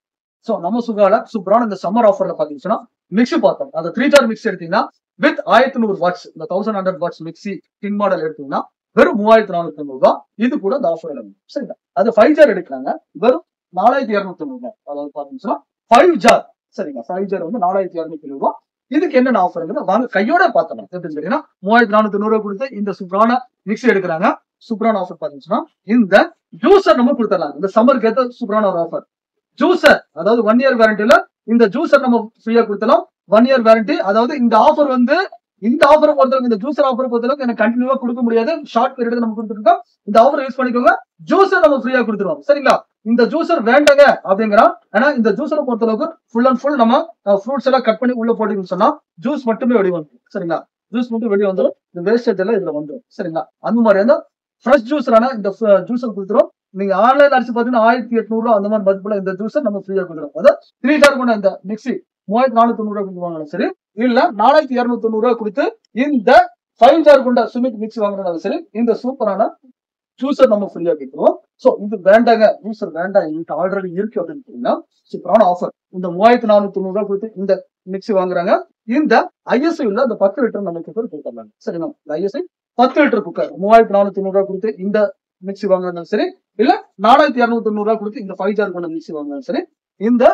சோ நம்ம சுகால சூப்பரான இந்த சம்மர் ஆஃபர்ல பாத்தீங்கன்னா மிக்சி பார்த்தோம். அந்த 3 ஜார் மிக்சி எடுத்தீங்கன்னா வித் 1100 வாட்ஸ் இந்த 1100 வாட்ஸ் மிக்சி கிங் மாடல் எடுத்தீங்கன்னா வெறும் 3490 ரூபாய். இது கூட இந்த ஆஃபர் இடம். சரிங்களா, அது 5 ஜார் எடுக்கிறாங்க வெறும் 4290 ரூபாய். அதாவது பாத்தீங்கன்னா 5 ஜார். சரிங்களா, 5 ஜார் வந்து 4290 ரூபாய். இதுக்கு என்னென்ன ஆஃபர் வாங்க கையோட பார்த்தோம். எப்படின்னு கேட்டீங்கன்னா 3490 ரூபாய் கொடுத்து இந்த சூப்பரான மிக்சி எடுக்கிறாங்க. சூப்பரான ஆஃபர் பாத்தீங்கன்னா இந்த ஜூசர் நம்ம கொடுத்துடலாம். இந்த சம்மருக்கு ஏற்ற சூப்பரான ஒரு ஆஃபர் ஜூசர். அதாவது 1 இயர் வாரண்டில இந்த ஜூசர் நம்ம ஃப்ரீயா கொடுத்தலாம். 1 இயர் வாரண்டி. அதாவது இந்த ஆஃபர் வந்து இந்த ஆஃபரை பொறுத்தளவுக்கு இந்த ஜூசர் ஆஃபரை பொறுத்தளவுக்கு எனக்கு கண்டினியூவா கொடுக்க முடியாது. ஷார்ட் பீரியட் நம்ம கொடுத்துருக்கோம். இந்த ஆஃபர் யூஸ் பண்ணிக்கோங்க. ஜூசர் நம்ம ஃப்ரீயா கொடுத்துருவோம். சரிங்களா, இந்த ஜூசர் வேண்டாங்க அப்படிங்கிறோம். ஏன்னா இந்த ஜூசரை பொறுத்தளவுக்கு ஃபுல் அண்ட் ஃபுல் நம்ம ஃப்ரூட்ஸ் எல்லாம் கட் பண்ணி உள்ள போட்டீங்கன்னு சொன்னா ஜூஸ் மட்டுமே வெளியே வந்துடும். சரிங்களா, ஜூஸ் மட்டும் வெளியே வந்துடும். இந்த வேஸ்டேஜ் எல்லாம் இதுல வந்துடும். சரிங்களா, அந்த மாதிரி இருந்தா ஃப்ரெஷ் ஜூஸரான இந்த ஜூஸர் கொடுத்துரும். நீங்க ஆன்லைன் அடிச்சு பாத்தீங்கன்னா 1800 ரூபாய் அந்த மாதிரி மதிப்புல இந்த ஜூஸர் நம்ம ஃப்ரீயா கொடுத்துரும். அதாவது 3 ஜார் கொண்ட இந்த மிக்சி 3490 ரூபாய் கொடுத்து வாங்கினாலும் சரி இல்ல 4290 ரூபாய் கொடுத்து இந்த 5 ஜார் கொண்ட சுமித் மிக்சி வாங்கினாலும் சரி இந்த சூப்பரான ஜூசர் நம்ம ஃப்ரீயா கேட்கிறோம். சோ இது வேண்டாங்க, ஜூசர் வேண்டாம் எங்களுக்கு ஆல்ரெடி இருக்கு அப்படின்னு சூப்பரான ஆஃபர். இந்த 3490 ரூபாய் கொடுத்து இந்த மிக்சி வாங்குறாங்க. இந்த ஐஎஸ்ஐ உள்ள அந்த 10 லிட்டர் நம்ம குக்கர் கொடுத்துறாங்க. சரிங்களா, ஐஎஸ்ஐ 10 லிட்டர் குக்கர் 3490 ரூபாய் கொடுத்து இந்த மிக்சி வாங்குறாலும் சரி இல்ல 4290 ரூபாய் கொடுத்து இந்த 5 ஜார் கொண்ட மிக்சி வாங்கினாலும் சரி இந்த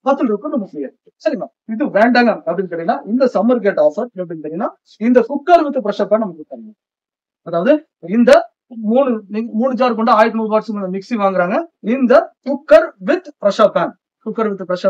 10 லிட்டர் நம்ம ஃப்ரீயா இருக்கு. சரிங்களா, இது வேண்டாங்க அப்படின்னு கேட்டீங்கன்னா இந்த சம்மர் கேட் ஆஃபர் அப்படின்னு கேட்டீங்கன்னா இந்த குக்கர் வித் ப்ரெஷர் பேன் நம்ம கொடுத்தாங்க. அதாவது இந்த 3 ஜார் கொண்ட 1100 வாட்ஸ் மிக்சி வாங்குறாங்க. இந்த cooker with pressure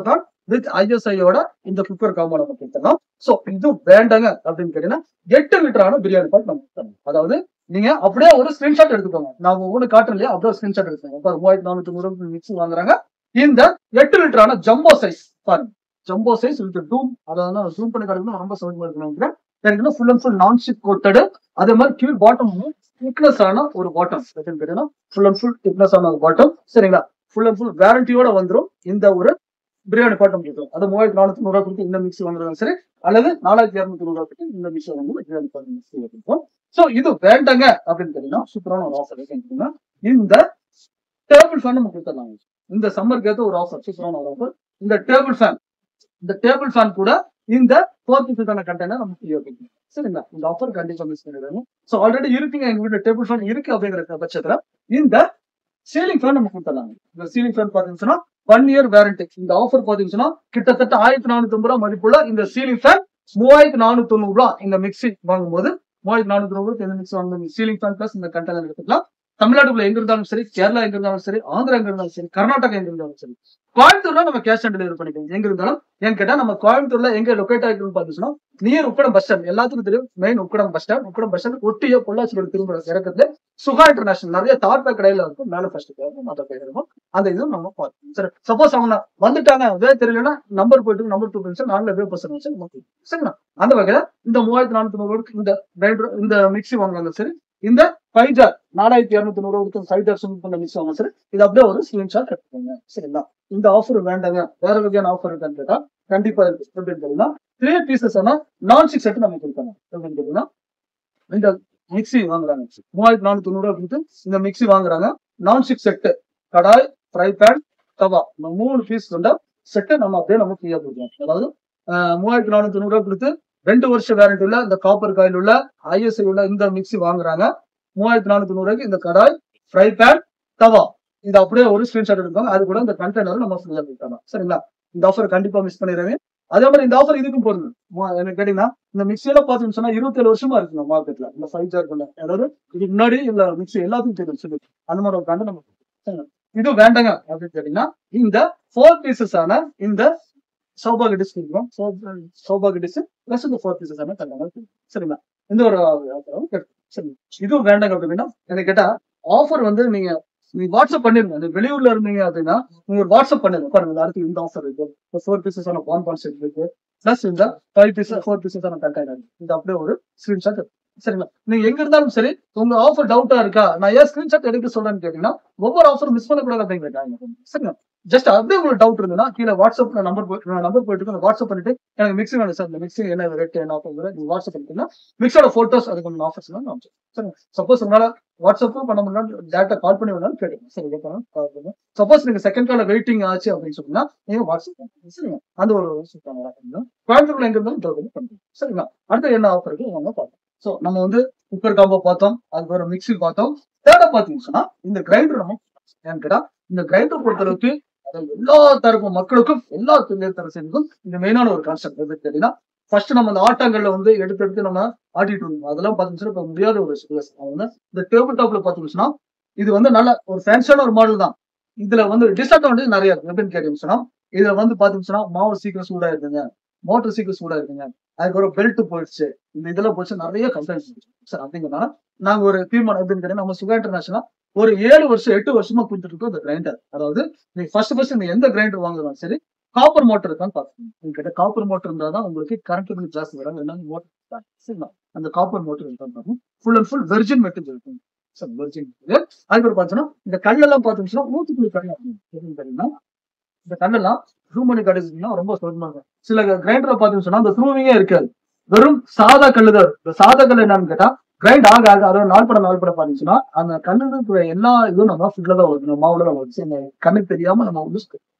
pan with ஐஎஸ்ஐயோட இந்த குக்கர் காம்போ நம்ம கொடுத்தோம். சோ இது வேண்டாங்க அப்படின்னு கேட்டீங்கன்னா 8 லிட்டரான பிரியாணி பாட் நம்ம கொடுத்தோம். அதாவது நீங்க அப்படியே ஒரு ஸ்கிரீன்ஷாட் எடுத்துக்கோங்க. நான் ஒவ்வொரு காட்டுறேன் இல்லையா, அப்படியே ஸ்கிரீன்ஷாட் எடுத்துக்கோங்க. 3490 மிக்சி வாங்குறாங்க. இந்த 8 லிட்டரான ஜம்போ சைஸ் பாருங்க. ஜம்போ சைஸ் வித் டூம். அதாவது ஜூம் பண்ணி காட்டுறது ரொம்ப சௌகரியமா இருக்கு. Full and full non stick coated. அதே மாதிரி கீழ் பாட்டம் திக்னஸ் ஆன ஒரு bottom. Full and full thickness ஆன ஒரு பாட்டம். சரிங்களா, ஃபுல் அண்ட் ஃபுல் வேரண்டியோட வந்துடும். இந்த ஒரு பிரியாணி பாட்டம் கொடுக்கும். அது 3490 ரூபாய் கொடுத்து இந்த மிக்சி வாங்குறாங்க சரி அல்லது 4290 ரூபாய் கொடுத்து இந்த மிக்சி வாங்க பிரியாணி பாட்டம் மிக்சி கொடுப்போம். சோ இது வேண்டாங்க அப்படின்னு கேட்டீங்கன்னா சூப்பரான ஒரு ஆஃபர் இருக்குன்னா இந்த டேபிள் ஃபேன் நம்ம கொடுத்துடலாம். இந்த சம்மருக்கு ஏற்ற ஒரு ஆஃபர், சூப்பரான ஒரு ஆஃபர். இந்த டேபிள் ஃபேன் கூட இந்த 450 கண்டெய்னர் நம்ம ஃப்ரீயா கொடுக்கணும். சரிங்களா, இந்த ஆஃபர் கண்டிப்பா மிஸ் பண்ணிடுறாங்க. சோ ஆல்ரெடி இருக்குங்க எங்க வீட்டுல டேபிள் ஃபேன் இருக்கு அப்படிங்கிற பட்சத்துல இந்த சீலிங் ஃபேன் நம்ம கொடுத்துடலாம். இந்த சீலிங் ஃபேன் பாத்தீங்கன்னா 1 இயர் வாரண்டி. இந்த ஆஃபர் பாத்தீங்கன்னா கிட்டத்தட்ட 1450 ரூபாய் மதிப்புள்ள இந்த சீலிங் ஃபேன் 3490 ரூபாய். இந்த மிக்சி வாங்கும்போது 3490 ரூபாய் இந்த மிக்சி வாங்க சீலிங் ஃபேன் பிளஸ் இந்த கண்டெய்னர் எடுத்துக்கலாம். தமிழ்நாட்டுக்குள்ள எங்க இருந்தாலும் சரி, கேரளா எங்க இருந்தாலும் சரி, ஆந்திரா எங்க இருந்தாலும் சரி, கர்நாடகா எங்க இருந்தாலும் சரி, கோயம்புத்தூர்ல நம்ம கேஷ் ஆன் டெலிவரி பண்ணிக்கலாம். எங்க இருந்தாலும் ஏன்னு கேட்டா நம்ம கோயம்புத்தூர்ல எங்க லொக்கேட் ஆகிருக்குன்னு பாத்தீங்கன்னா நியர் உக்கடம் பஸ் ஸ்டாண்ட். எல்லாத்துக்கும் தெரியும் மெயின் உக்கடம் பஸ் ஸ்டாண்ட் ஒட்டிய பொள்ளாச்சி திரும்ப இறக்கத்துல சுகா இன்டர்நேஷனல் நிறைய தார்பாய் கடையில இருக்கும். மேல ஃபர்ஸ்ட் இருக்கும். அந்த இதுவும் நம்ம பார்க்கணும். சரி, சப்போஸ் அவங்க வந்துட்டாங்க வே தெரியலன்னா நம்பர் போயிட்டு நம்பர் 2 நான்ல வே பர்சன் சரிங்களா. அந்த வகையில இந்த 3490 இந்த மிக்சி வாங்குவாங்க சரி. இந்த 5 ஜார் 4290 ரூபாய் 5 ஜார் சுமி பண்ண மிக்சி வாங்க சரி. இது அப்படியே ஒரு ஸ்கிரீன்ஷாட் எடுத்துக்கோங்க. சரிங்களா, இந்த ஆஃபர் வேண்டாங்க வேற வகையான ஆஃபர் இருக்கான்னு கேட்டா கண்டிப்பா இருக்கு. எப்படின்னு கேட்டீங்கன்னா 3 பீசஸ் ஆனா நான்-ஸ்டிக் செட் நம்ம கொடுப்பாங்க. எப்படின்னு கேட்டீங்கன்னா இந்த மிக்சி வாங்குறாங்க 3490 ரூபாய் கொடுத்து இந்த மிக்சி வாங்குறாங்க. நான்-ஸ்டிக் செட்டு கடாய், ஃப்ரை பேன், தவா 3 பீஸ் கொண்ட செட்டு நம்ம அப்படியே நம்ம ஃப்ரீயா கொடுக்கலாம். அதாவது 3490 ரூபாய் கொடுத்து 2 வருஷ வேரண்டி உள்ள இந்த காப்பர் காயில் உள்ள ஐஎஸ்ஐ உள்ள இந்த மிக்சி வாங்குறாங்க. 3490 ரூபாய்க்கு இந்த கடாய், ஃப்ரை பேன், தவா இது அப்படியே ஒரு ஸ்கிரீன்ஷாட் எடுப்பாங்க. அது கூட இந்த கண்டெய்னர் நம்ம ஃபில் பண்ணிக்கலாம். சரிங்களா? இந்த ஆஃபர் கண்டிப்பா மிஸ் பண்ணிடுறேன். அதே மாதிரி இந்த ஆஃபர் இதுக்கும் போடுது. எனக்கு கேட்டீங்கன்னா இந்த மிக்சி எல்லாம் பாத்தீங்கன்னு சொன்னா 27 வருஷமா இருக்கு நம்ம மார்க்கெட்ல. இந்த 5 ஜார் கொண்ட அதாவது இதுக்கு முன்னாடி இந்த மிக்சி எல்லாத்துக்கும் தெரியும் சொல்லி அந்த மாதிரி ஒரு கண்டு நம்ம இது வேண்டாங்க அப்படின்னு கேட்டீங்கன்னா இந்த 4 பீசஸ் ஆன இந்த சௌபாகிய டிஸ்க் இருக்கும். சௌபாகிய டிஸ்க் பிளஸ் இந்த 4 பீசஸ் ஆன கண்டெய்னர். சரிங்களா? இந்த ஒரு சரி இதுவும் வேண்டாங்க அப்படின்னா எனக்கு கேட்டா ஆஃபர் வந்து நீங்க வாட்ஸ்அப் பண்ணிருங்க. அந்த வெளியூர்ல இருந்தீங்க அப்படின்னா நீங்க வாட்ஸ்அப் பண்ணிருங்க. பாருங்க அடுத்து இந்த ஆஃபர் இருக்கு. 4 பீசஸ் ஆன பான் செட் இருக்கு. பிளஸ் இந்த 5 பீசஸ் 4 பீசஸ் ஆன கண்டெய்னர். இது அப்படியே ஒரு ஸ்கிரீன்ஷாட். சரிங்களா? நீங்க எங்க இருந்தாலும் சரி உங்க ஆஃபர் டவுட்டா இருக்கா நான் ஏன் ஸ்கிரீன்ஷாட் எடுக்க சொல்றேன்னு கேட்டீங்கன்னா ஒவ்வொரு ஆஃபர் மிஸ் பண்ணக்கூடாது அப்படிங்கிறாங்க. சரிங்களா? ஜஸ்ட் அப்படியே உங்களுக்கு டவுட் இருந்ததுன்னா கீழே வாட்ஸ்அப் நம்பர் போயிட்டு வாட்ஸ்அப் பண்ணிட்டு எனக்கு மிக்சி வேணும் சார் இந்த மிக்சி என்ன ரேட் என்ன ஆஃபர் நீங்க வாட்ஸ்அப் பண்ணிட்டீங்கன்னா மிக்ஸோட போட்டோஸ் அதுக்கு கொஞ்சம் ஆஃபர்ஸ் எல்லாம் சரிங்க. சப்போஸ் உங்களால வாட்ஸ்அப்பும் பண்ண முடியல டேரக்டா கால் பண்ணி வேணாலும் கேட்டுங்க. சரி கால் பண்ணுங்க. சப்போஸ் நீங்க செகண்ட் கால வெயிட்டிங் ஆச்சு அப்படின்னு சொன்னா நீங்க வாட்ஸ்அப் பண்ணுங்க. சரிங்க? அந்த ஒரு கோயம்புத்தூர்ல எங்க இருந்தாலும் பண்ணுங்க. சரிங்களா? அடுத்து என்ன ஆஃபர் இருக்கு நம்ம பார்ப்போம். சோ நம்ம வந்து குக்கர் காம்போ பார்த்தோம். அதுக்கு ஒரு மிக்சி பார்த்தோம். தேர்டா பாத்தீங்கன்னா சொன்னா இந்த கிரைண்டர் நம்ம ஏன்னு கேட்டா இந்த கிரைண்டர் பொறுத்தளவுக்கு எல்லா தரப்பு மக்களுக்கும் எல்லா தரப்புக்கும் இந்த மெயினான ஒரு கான்செப்ட் எது கேட்டீங்கன்னா ஃபர்ஸ்ட் நம்ம அந்த ஆட்டங்கள்ல வந்து எடுத்து நம்ம ஆட்டிட்டு இருந்தோம். அதெல்லாம் பாத்தீங்கன்னா இப்ப முடியாத ஒரு சிச்சுவேஷன். இந்த டேபிள் டாப்ல பாத்தீங்கன்னா இது வந்து நல்ல ஒரு ஃபேன்சியான ஒரு மாடல் தான். இதுல வந்து டிஸ்அட்வான்டேஜ் நிறைய இருக்கு. எப்படின்னு கேட்டீங்கன்னா இதுல வந்து பாத்தீங்கன்னா மாவு சீக்கிரம் சூடா இருக்குங்க, மோட்டர் சீக்கிரம் சூடா இருக்குங்க, அதுக்கு ஒரு பெல்ட் போயிடுச்சு, இந்த இதெல்லாம் போயிடுச்சு, நிறைய கம்ப்ளைண்ட்ஸ் சார். அப்படிங்கிறதுனால நாங்க ஒரு தீர்மானம் எப்படின்னு கேட்டீங்கன்னா நம்ம சுகா இன்டர்நேஷனல் ஒரு 7 வருஷம் 8 வருஷமா கொடுத்துட்டு இருக்கோம் இந்த கிரைண்டர். அதாவது நீங்க ஃபர்ஸ்ட் நீங்க எந்த கிரைண்டர் வாங்குறதும் சரி காப்பர் மோட்டர் இருக்கான்னு பாத்துக்கோங்க. நீங்க கிட்ட காப்பர் மோட்டர் இருந்தாதான் உங்களுக்கு கரண்ட் பில் ஜாஸ்தி வராங்க. என்னன்னு மோட்டர் சரிங்களா? அந்த காப்பர் மோட்டர் இருக்கான்னு full and full virgin material இருக்கும். வெர்ஜின் அதுக்கு பாத்தீங்கன்னா இந்த கல்லெல்லாம் பாத்தீங்கன்னா 100 கல் தெரியுமா? இந்த கல்லெல்லாம் ப்ரூவ் பண்ணி கிடைச்சிங்கன்னா ரொம்ப சொல்லுவாங்க. சில கிரைண்டரை பாத்தீங்கன்னு சொன்னா அந்த ப்ரூவிங்கே இருக்காது, வெறும் சாதா கல்லுதான். இந்த சாதா கல் என்னன்னு கேட்டா கிரைண்ட் ஆக அதாவது நாள் பட பாத்தீங்கன்னா அந்த கண்ணுக்கு எல்லா இதுவும் நம்ம ஃபுட்ல தான் வருது, மாவுல தான் வருது. இந்த கண்ணுக்கு தெரியாம நம்ம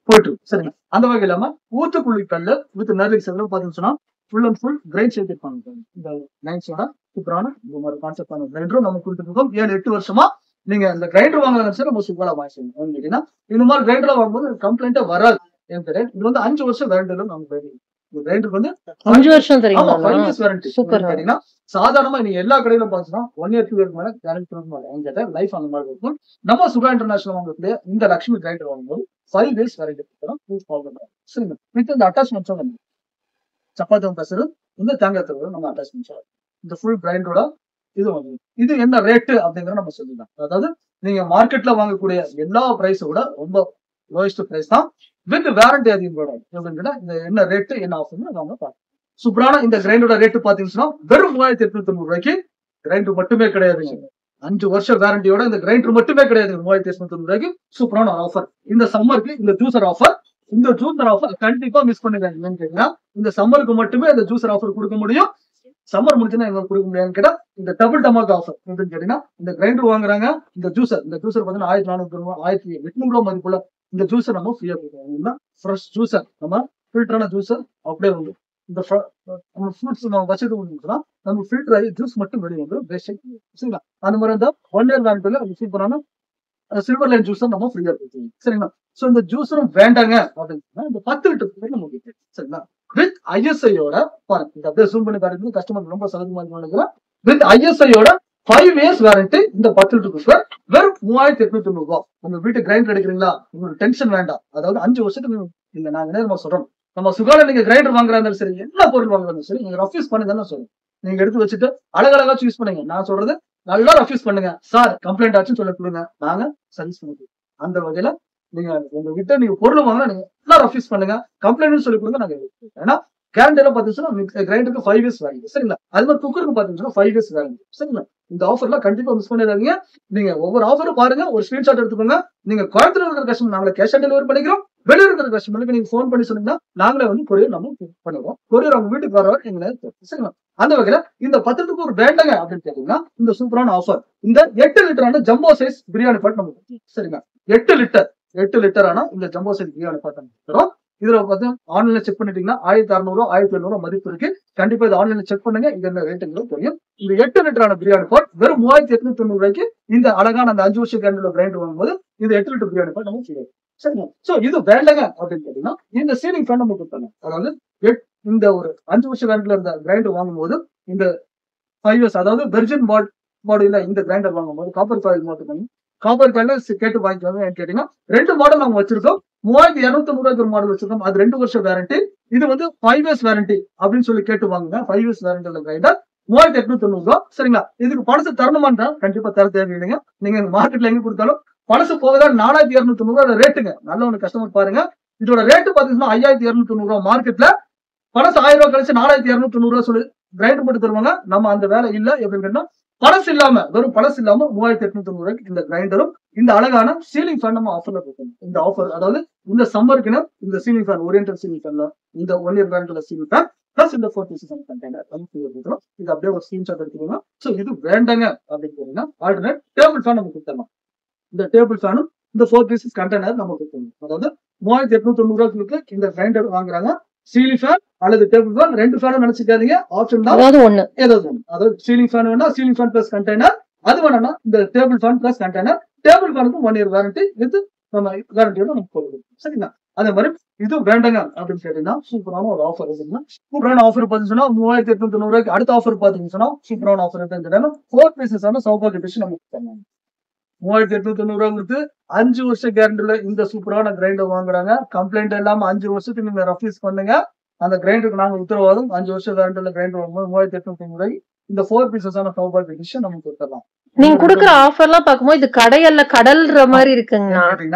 போயிட்டு சரிங்க. அந்த வகை இல்லாம ஊத்துக்குழி கல்லு வித் நெர்லிக்ஸ் எல்லாம் பாத்தீங்கன்னா ஃபுல் அண்ட் ஃபுல் கிரைண்ட் செய்திருப்பாங்க. இந்த லைன்ஸோட சூப்பரான இந்த மாதிரி கான்செப்ட் ஆன கிரைண்டரும் நம்ம கொடுத்துருக்கோம். 7-8 வருஷமா நீங்க இந்த கிரைண்டர் வாங்கலாம் சார் நம்ம சூப்பரா வாங்கிக்கணும். கேட்டீங்கன்னா இந்த மாதிரி கிரைண்டர் வாங்கும்போது கம்ப்ளைண்டே வராது. இது வந்து 5 வருஷம் வேரண்டில நம்ம கிரைண்டருக்கு வந்து 5 வருஷம் தெரியுமா? 5 இயர்ஸ் வாரண்டி. சூப்பர். கேட்டீங்கன்னா சாதாரணமா நீங்க எல்லா கடையிலும் பாத்தீங்கன்னா 1 இயர் 2 இயர் மேல கேரண்டி லைஃப் அந்த மாதிரி இருக்கும். நம்ம சுகா இன்டர்நேஷனல் வாங்கக்கூடிய இந்த லட்சுமி கிரைண்டர் வாங்கும்போது 5 இயர்ஸ் வாரண்டி சரிங்க. வித் இந்த அட்டாச்மெண்ட்ஸும் வந்து சப்பாத்தி பேசுறது இந்த தேங்காய் தவிர நம்ம அட்டாச்மெண்ட்ஸ் இந்த ஃபுல் கிரைண்டரோட இது வந்து இது என்ன ரேட்டு அப்படிங்கறத நம்ம சொல்லிடலாம். அதாவது நீங்க மார்க்கெட்ல வாங்கக்கூடிய எல்லா பிரைஸோட ரொம்ப லோயஸ்ட் பிரைஸ் தான் வித் வாரண்டி அதிகம் போடும். எப்படின்னா இந்த என்ன ரேட்டு என்ன ஆஃபர்னு நம்ம பார்க்கலாம். சூப்பரான இந்த கிரைண்டரோட ரேட்டு பாத்தீங்கன்னா வெறும் 3890 ரூபாய்க்கு கிரைண்டர் மட்டுமே கிடையாது. 5 வருஷம் வாரண்டியோட இந்த கிரைண்டர் மட்டுமே கிடையாது. 3890 ரூபாய்க்கு சூப்பரான ஆஃபர். இந்த சம்மருக்கு இந்த ஜூசர் ஆஃபர், இந்த ஜூசர் ஆஃபர் கண்டிப்பா மிஸ் பண்ணிடுறாங்க. என்னன்னு கேட்டீங்கன்னா இந்த சம்மருக்கு மட்டுமே இந்த ஜூசர் ஆஃபர் கொடுக்க முடியும். சம்மர் முடிச்சுன்னா எங்களுக்கு கொடுக்க முடியாதுன்னு கேட்டா இந்த டபுள் டமாக் ஆஃபர் எப்படின்னு கேட்டீங்கன்னா இந்த கிரைண்டர் வாங்குறாங்க, இந்த ஜூசர் பாத்தீங்கன்னா 1400 ரூபாய் 1800 ரூபாய் மதிப்புள்ள இந்த ஜூசர் நம்ம ஃப்ரீயா கொடுக்குறோம். ஃப்ரெஷ் ஜூசர் நம்ம ஃபில்டரான ஜூசர் அப்படியே வந்து இந்த ஃப்ரூட்ஸ் நம்ம வச்சுட்டு கொடுத்தோம்னா நம்ம ஃபில்டர் ஆகி ஜூஸ் மட்டும் வெளியே வந்து பேசிக் சரிங்களா? அந்த மாதிரி இந்த 1 இயர் வாரண்டில சூப்பரான சில்வர் லைன் ஜூஸர் நம்ம ஃப்ரீயா கொடுத்துருவோம். சரிங்களா? சோ இந்த ஜூஸரும் வேண்டாங்க அப்படின்னு இந்த 10 லிட்டர் நம்ம சரிங்களா? வித் ஐஎஸ்ஐயோட பாருங்க இந்த அப்படியே ஜூம் பண்ணி பாருங்க. கஸ்டமர் ரொம்ப சலுகை நினைக்கிறேன். வித் ஐஎஸ்ஐயோட 5 இயர்ஸ் வாரண்டி இந்த 10 லிட்டர் வெறும் 3890 ரூபாய். உங்க வீட்டு கிரைண்டர் எடுக்கிறீங்களா உங்களுக்கு டென்ஷன் வேண்டாம். அதாவது 5 வருஷத்துக்கு இல்ல நாங்க என்ன சொல்றோம் நம்ம சுகால நீங்க கிரைண்டர் வாங்குறாங்க சரி எல்லா பொருள் வாங்குறாங்க சரி நீங்க ரஃப்யூஸ் பண்ணுங்கன்னு சொல்லுங்க. நீங்க எடுத்து வச்சுட்டு அழகழகா யூஸ் பண்ணுங்க. நான் சொல்றது நல்லா ரஃப்யூஸ் பண்ணுங்க சார், கம்ப்ளைண்ட் ஆச்சுன்னு சொல்ல கொடுங்க, நாங்க சர்வீஸ் பண்ணுவோம். அந்த வகையில நீங்க உங்ககிட்ட நீங்க பொருள் வாங்கினா நீங்க நல்லா ரஃப்யூஸ் பண்ணுங்க, கம்ப்ளைண்ட் சொல்லி கொடுங்க. நாங்க ஏன்னா கேரண்டில பாத்தீங்கன்னா கிரைண்டருக்கு 5 இயர்ஸ் வாரண்டி சரிங்களா? அது மாதிரி குக்கருக்கு பாத்தீங்கன்னா 5 இயர்ஸ் வாரண்டி சரிங்களா? இந்த ஆஃபர்லாம் கண்டிப்பா மிஸ் பண்ணிடாதீங்க. நீங்க ஒவ்வொரு ஆஃபரும் பாருங்க, ஒரு ஸ்கிரீன்ஷாட் எடுத்துக்கோங்க. நீங்க கோயம்புத்தூர் இருக்கிற கஸ்டமர் நாங்களே கேஷ் ஆன் டெலிவரி பண்ணிக்கிறோம். வெளியூர் இருக்கிற கஸ்டமருக்கு நீங்க ஃபோன் பண்ணி சொன்னீங்கன்னா நாங்களே வந்து கொரியர் நம்ம பண்ணுவோம். கொரியர் அவங்க வீட்டுக்கு வரவர் எங்களை சரிங்களா? அந்த வகையில இந்த 10 லிட்டருக்கு ஒரு வேண்டாங்க அப்படின்னு கேட்டீங்கன்னா இந்த சூப்பரான ஆஃபர் இந்த 8 லிட்டரான ஜம்போ சைஸ் பிரியாணி பாட் நமக்கு சரிங்களா? 8 லிட்டர் ஆனா இந்த ஜம்போ சைஸ் பிரியாணி பாட் தரோம். இதுல பார்த்தா ஆன்லைன்ல செக் பண்ணிட்டீங்கன்னா 1600 1700 மதிப்பு இருக்கு. கண்டிப்பா இது ஆன்லைன்ல செக் பண்ணுங்க. இது என்ன ரேட்டுங்களும் தெரியும். இந்த 8 லிட்டரான பிரியாணி பாட் வெறும் 3890 ரூபாய்க்கு இந்த அழகான அந்த 5 வருஷம் கேரண்டில கிரைண்டர் வாங்கும்போது இந்த 8 லிட்டர் பிரியாணி பாட் நமக்கு கிடைக்கும். சரிங்க. சோ இது வேண்டங்க அப்படின்னு கேட்டீங்கன்னா இந்த சீலிங் ஃபேன் நம்ம கொடுத்தாங்க. அதாவது இந்த ஒரு 5 வருஷம் கேரண்டில இருந்த கிரைண்டர் வாங்கும்போது இந்த 5 இயர்ஸ் அதாவது வெர்ஜின் மாடல் இந்த கிரைண்டர் வாங்கும்போது காப்பர் காயில் மாட்டுக்காங்க. காப்பர் காயில கேட்டு வாங்கிக்கோங்க கேட்டீங்கன்னா 2 மாடல் நாங்க வச்சிருக்கோம். 3290 ஒரு மாடல் வச்சிருக்கோம். அது 2 வருஷம் வாரண்டி. இது வந்து 5 இயர்ஸ் வாரண்டி அப்படின்னு சொல்லி கேட்டு வாங்குங்க. 5 இயர்ஸ் வாரண்டி உள்ள கிரைண்டர் 3890 ரூபாய். சரிங்களா? இதுக்கு பழசு தரணுமான்றா கண்டிப்பா தர தேவையில்லைங்க. நீங்க மார்க்கெட்ல எங்க கொடுத்தாலும் பழசு போகதா 4290 ரூபாய் ரேட்டுங்க. நல்ல ஒரு கஸ்டமர் பாருங்க. இதோட ரேட்டு பாத்தீங்கன்னா 5290 ரூபாய் மார்க்கெட்ல. பழசு 1000 ரூபாய் கழிச்சு 4290 ரூபாய் சொல்லி கிரைண்டர் போட்டு தருவாங்க. நம்ம அந்த வேலை இல்ல எப்படின்னா பழசு இல்லாம வெறும் பழசு இல்லாம 3890 ரூபாய்க்கு இந்த கிரைண்டரும் இந்த அழகான சீலிங் ஃபேன் நம்ம ஆஃபர்ல கொடுக்கணும். இந்த ஆஃபர் அதாவது இந்த சம்மருக்குன்னு இந்த சீலிங் ஃபேன் ஓரியன்டல் சீலிங் ஃபேன்ல இந்த 1 இயர் வாரண்டில சீலிங் ஃபேன் பிளஸ் இந்த 4 பீசஸ் கண்டெய்னர் கொடுக்குறோம். இது அப்படியே ஒரு ஸ்கிரீன்ஷாட் எடுத்துக்கோங்க. சோ இது வேண்டாங்க அப்படின்னு கேட்டீங்கன்னா ஆல்டர்னேட் டேபிள் ஃபேன் நம்ம கொடுத்துடலாம். இந்த டேபிள் ஃபேனும் இந்த 4 பீசஸ் கண்டெய்னர் நம்ம கொடுக்கணும். அதாவது 3890 ரூபாய்க்கு இந்த கிரைண்டர் வாங்குறாங்க. சீலிங் ஃபேன் அல்லது டேபிள் ஃபேன் 2 ஃபேனும் நினைச்சுக்காதீங்க. ஆப்ஷன் தான் ஏதாவது ஒண்ணு. அதாவது சீலிங் ஃபேன் வேணா சீலிங் ஃபேன் பிளஸ் கண்டெய்னர், அது வேணா இந்த table fan plus container. Table ஃபேனுக்கு 1 இயர் வாரண்டி வித் நம்ம வாரண்டியோட நம்ம கொடுக்கணும். சரிங்களா? அதே மாதிரி இது வேண்டாங்க அப்படின்னு கேட்டீங்கன்னா சூப்பரான ஒரு ஆஃபர் இருக்குன்னா சூப்பரான ஆஃபர் பாத்தீங்கன்னா 3890 ரூபாய்க்கு அடுத்த ஆஃபர் பாத்தீங்கன்னா சூப்பரான ஆஃபர் இருக்குன்னு 4 பீசஸ் ஆன சௌபாகிய டிஷ் நம்ம கொடுத்தாங்க. 3890 ரூபாய்க்கு 5 வருஷம் கேரண்டில இந்த சூப்பரான கிரைண்டர் வாங்குறாங்க. கம்ப்ளைண்ட் இல்லாம 5 வருஷத்துக்கு நீங்க ரெஃப்யூஸ் பண்ணுங்க. அந்த கிரைண்டருக்கு நாங்க உத்தரவாதம் 5 வருஷம் கேரண்டில கிரைண்டர் வாங்கும்போது 3890 ரூபாய் இந்த 4 பீசஸ் ஆன சௌபாகிய டிஷ் நம்ம கொடுத்துடலாம். நீங்க குடுக்குற ஆஃபர்லாம் பாக்கும்போது இது கடையல்ல கடல்ற மாதிரி இருக்குங்க.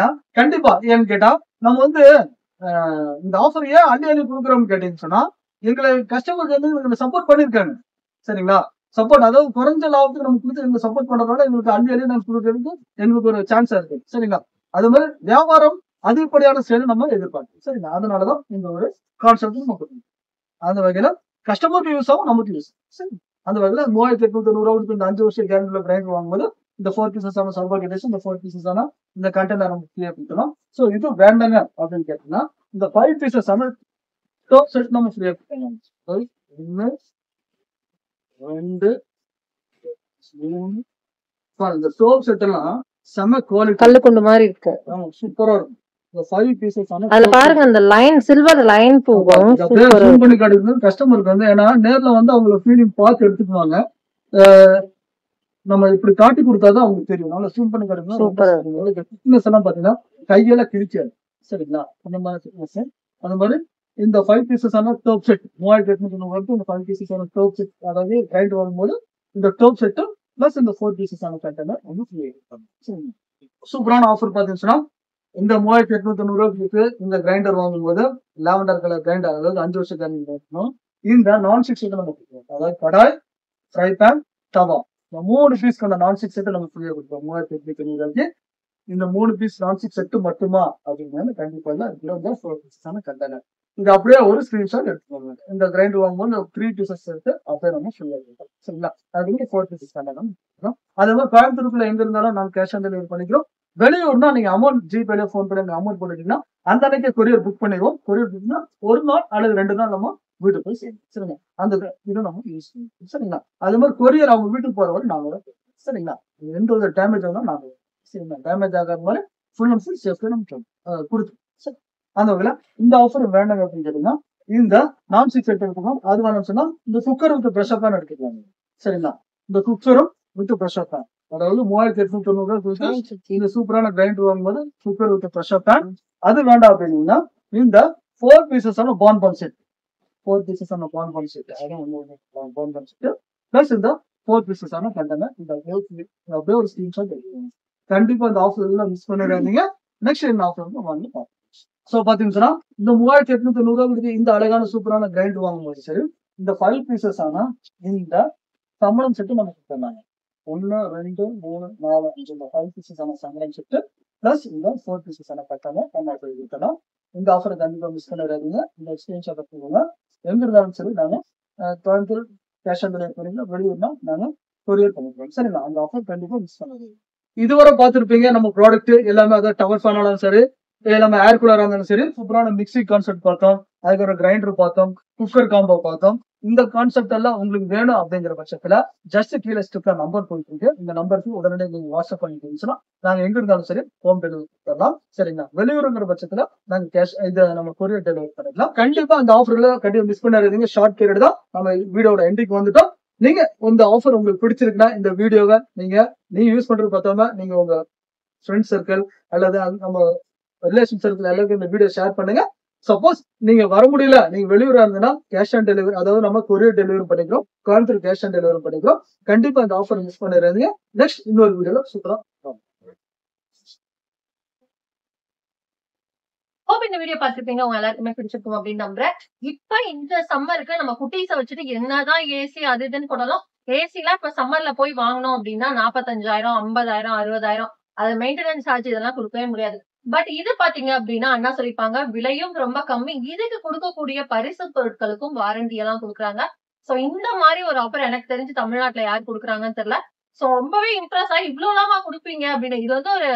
கண்டிப்பா ஏன்னு கேட்டா நம்ம வந்து இந்த ஆஃபர் ஏன் அள்ளி கொடுக்குறோம்னு கேட்டீங்கன்னு சொன்னா எங்களை கஸ்டமருக்கு வந்து சப்போர்ட் பண்ணிருக்காங்க. சரிங்களா? சப்போர்ட் அதாவது குறைஞ்ச லாபத்துக்கு நம்ம கொடுத்து எங்களுக்கு சப்போர்ட் பண்றதால எங்களுக்கு அள்ளி நம்ம கொடுக்கறதுக்கு எங்களுக்கு ஒரு சான்ஸா இருக்கு. சரிங்களா? அது மாதிரி வியாபாரம் அதிகப்படியான செயல் நம்ம எதிர்பார்க்கணும். சரிங்களா? அதனாலதான் இந்த ஒரு கான்செப்ட் நம்ம கொடுக்கணும். அந்த வகையில கஸ்டமருக்கு யூஸ் ஆகும், நமக்கு யூஸ். சரி, அந்த வகையில 3890 ரூபாய்க்கு இந்த 5 வருஷம் கேரண்டில கிரைண்டர் வாங்கும்போது இந்த 4 பீசஸ் ஆன சௌபாகிய டிஷ் இந்த 4 பீசஸ் ஆன இந்த கண்டெய்னர் நம்ம ஃப்ரீயா கொடுக்கலாம். சோ இது வேண்டாங்க அப்படின்னு கேட்டீங்கன்னா இந்த 5 பீசஸ் ஆன ஸ்டோவ் செட் நம்ம ஃப்ரீயா கொடுக்கலாம். 1 2 3 இந்த ஸ்டோவ் செட் எல்லாம் செம குவாலிட்டி கல்லு கொண்டு மாதிரி இருக்கு. சூப்பரா இருக்கும். இந்த 5 பீசஸ் ஆன அதுல பாருங்க அந்த லைன் சில்வர் லைன் போகும். ஜூம் பண்ணி காட்டுறது கஸ்டமருக்கு வந்து ஏன்னா நேர்ல வந்து அவங்க ஃபீலிங் பார்த்து எடுத்துக்குவாங்க. நம்ம இப்படி காட்டி கொடுத்தாதான் அவங்களுக்கு தெரியும். நல்லா ஜூம் பண்ணி காட்டுறது ஃபிட்னஸ் எல்லாம் பாத்தீங்கன்னா கையெல்லாம் கிழிச்சாரு. சரிங்களா? அந்த மாதிரி அந்த மாதிரி இந்த 5 பீசஸ் ஆன ஸ்டோவ் செட் 3890 இந்த 5 பீசஸ் ஆன ஸ்டோவ் செட் அதாவது கிரைண்டர் வாங்கும்போது இந்த ஸ்டோவ் செட் பிளஸ் இந்த 4 பீசஸ் ஆன கண்டெய்னர் வந்து ஃப்ரீ ஆயிடும். சூப்பரான ஆஃபர் பாத்தீங்கன்னா இந்த 3890 ரூபாய்க்கு இந்த கிரைண்டர் வாங்கும்போது லாவெண்டர் கலர் கிரைண்டர் அதாவது 5 வருஷம் கிரைண்டர் இந்த நான்-ஸ்டிக் செட் நம்ம கொடுக்குறோம். அதாவது கடாய், ஃப்ரை பேன், தவா இந்த 3 பீஸ் கொண்ட நான்-ஸ்டிக் செட் நம்ம ஃப்ரீயா கொடுக்குறோம். 3890 ரூபாய்க்கு இந்த 3 பீஸ் நான்-ஸ்டிக் செட் மட்டுமா அப்படின்னு கண்டிப்பா இல்ல. இதுல வந்து 4 பீசஸ் ஆன கண்டெய்னர் இது அப்படியே ஒரு ஸ்கிரீன்ஷாட் எடுத்துக்கோங்க. இந்த கிரைண்டர் வாங்கும்போது 3 பீசஸ் எடுத்து அப்படியே நம்ம ஃப்ரீயா கொடுக்குறோம். சரிங்களா? அது 4 பீசஸ் கண்டெய்னர். அதே மாதிரி கோயம்புத்தூருக்குள்ள எங்க இருந்தாலும் நாங்க கேஷ் ஆன் டெலிவரி பண்ணிக்கிறோம். வெளியூர்னா நீங்க அமௌண்ட் ஜிபேல போன் பண்ணி அமௌண்ட் போட்டுட்டீங்கன்னா அந்த அன்னைக்கு கொரியர் புக் பண்ணிடுவோம். கொரியர் புக்னா 1 நாள் அல்லது 2 நாள் நம்ம வீட்டுக்கு போய் சேரும். சரிங்களா? அந்த இது நம்ம யூஸ் பண்ணுவோம். சரிங்களா? அது மாதிரி கொரியர் அவங்க வீட்டுக்கு போற வரை நாங்க சரிங்களா? எந்த ஒரு டேமேஜ் ஆகும் நாங்க சரிங்களா? டேமேஜ் ஆகாத மாதிரி ஃபுல் அண்ட் ஃபுல் சேஃப்டி நம்ம கொடுத்துருவோம். சரி, அந்த வகையில இந்த ஆஃபர் வேண்டாங்க அப்படின்னு கேட்டீங்கன்னா இந்த நான்-ஸ்டிக் செட் எடுத்துக்கோம். அது வேணும்னு சொன்னா இந்த குக்கர் வித் ப்ரெஷர் பேன் எடுத்துக்கலாங்க. சரிங்களா? இந்த குக்கரும் வித் ப்ரெஷர் பேன் அதாவது 3890 இந்த சூப்பரான கிரைண்டர் வாங்கும்போது குக்கர் வித் ப்ரெஷர் பேன் அது வேண்டாம் அப்படின்னா இந்த 4 பீசஸ் ஆன பான்பன் செட் 4 பீசஸ் ஆன பான்பன் செட் பான்பன் செட் பிளஸ் இந்த 4 பீசஸ் ஆன கண்டெய்னர் இந்த அப்படியே ஒரு ஸ்கிரீன்ஷாட் எடுத்துக்கோங்க. கண்டிப்பா இந்த ஆஃபர் எல்லாம் மிஸ் பண்ணிடாதீங்க. நெக்ஸ்ட் என்ன ஆஃபர் வந்து வாங்கி பார்ப்போம். சோ பாத்தீங்கன்னா இந்த 3890 ரூபாய்க்கு இந்த அழகான சூப்பரான கிரைண்டர் வாங்கும்போது சரி இந்த 5 பீசஸ் ஆன இந்த சம்பளம் செட்டு நமக்கு கொடுத்தாங்க. 1 2 3 4 5 இந்த 5 பீசஸ் ஆன சம்பளம் செட்டு பிளஸ் இந்த 4 பீசஸ் ஆன கட்டணம் நம்ம கொடுக்கலாம். இந்த ஆஃபரை கண்டிப்பா மிஸ் பண்ணிடாதீங்க. இந்த ஸ்கிரீன்ஷாட் எடுத்துக்கோங்க. எங்க இருந்தாலும் சரி நாங்க கோயம்புத்தூர் கேஷ் ஆன் டெலிவரி பண்ணீங்க, வெளியூர்னா நாங்க கொரியர் பண்ணிக்கிறோம். சரிங்களா? அந்த ஆஃபர் கண்டிப்பா மிஸ் பண்ணாதீங்க. இதுவரை பார்த்துருப்பீங்க நம்ம ப்ராடக்ட் எல்லாமே அதாவது டவர் ஃபேனாலும் சரி நம்ம ஏர் கூலரா இருந்தாலும் சரி, சூப்பரான மிக்ஸி கான்செப்ட் பார்த்தோம். அதுக்கப்புறம் கிரைண்டர் பார்த்தோம், குக்கர் காம்போ பார்த்தோம். இந்த கான்செப்ட் எல்லாம் உங்களுக்கு வேணும் அப்படிங்கிற பட்சத்துல ஜஸ்ட் கீழே ஸ்கிரிப்ட்ல நம்பர் போயிட்டு இருக்கு. இந்த நம்பருக்கு உடனடியாக நீங்க வாட்ஸ்அப் பண்ணிட்டீங்கன்னா நாங்க எங்க இருந்தாலும் சரி ஹோம் டெலிவரி தரலாம். சரிங்களா? வெளியூருங்கிற பட்சத்துல நாங்க கேஷ் இதை நம்ம கொரியர் டெலிவரி பண்ணிடலாம். கண்டிப்பா அந்த ஆஃபர்ல கண்டிப்பா மிஸ் பண்ணாதீங்க. ஷார்ட் பீரியட் தான். நம்ம வீடியோட எண்டிக்கு வந்துட்டோம். நீங்க இந்த ஆஃபர் உங்களுக்கு பிடிச்சிருக்குன்னா இந்த வீடியோவை நீங்க யூஸ் பண்றது பார்த்தாம நீங்க உங்க ஃப்ரெண்ட் சர்க்கிள் அல்லது நம்ம ரிலேஷன் சர்க்கிள் எல்லாருக்கும் இந்த வீடியோ ஷேர் பண்ணுங்க. சப்போஸ் நீங்க வர முடியல, நீங்க வெளியூரா இருந்தீங்கன்னா கேஷ் ஆன் டெலிவரி, அதாவது நம்ம கொரியர் டெலிவரி பண்ணிக்கிறோம். கோயம்புத்தூர் கேஷ் ஆன் டெலிவரி பண்ணிக்கிறோம். கண்டிப்பா இந்த ஆஃபர் மிஸ் பண்ணிடாதீங்க. நெக்ஸ்ட் இன்னொரு வீடியோல சூப்பரா. ஹோப் இந்த வீடியோ பார்த்திருப்பீங்க, உங்க எல்லாருக்குமே பிடிச்சிருக்கும் அப்படின்னு நம்புறேன். இப்ப இந்த சம்மருக்கு நம்ம குட்டீஸை வச்சுட்டு என்னதான் ஏசி அது இதுன்னு போனாலும், ஏசிலாம் இப்ப சம்மர்ல போய் வாங்கணும் அப்படின்னா 45,000, 50,000, 60,000 அது மெயின்டெனன்ஸ் சார்ஜ் இதெல்லாம் கொடுக்கவே முடியாது. பட் இது பாத்தீங்க அப்படின்னா அண்ணா சொல்லிப்பாங்க, விலையும் ரொம்ப கம்மி. இதுக்கு கொடுக்கக்கூடிய பரிசு பொருட்களுக்கும் வாரண்டி எல்லாம் கொடுக்குறாங்க. சோ இந்த மாதிரி ஒரு ஆஃபர் எனக்கு தெரிஞ்சு தமிழ்நாட்டுல யார் கொடுக்குறாங்கன்னு தெரியல. சோ ரொம்பவே இம்ப்ரெஸ் ஆகி இவ்வளவு லாமா கொடுப்பீங்க அப்படின்னு. இது வந்து ஒரு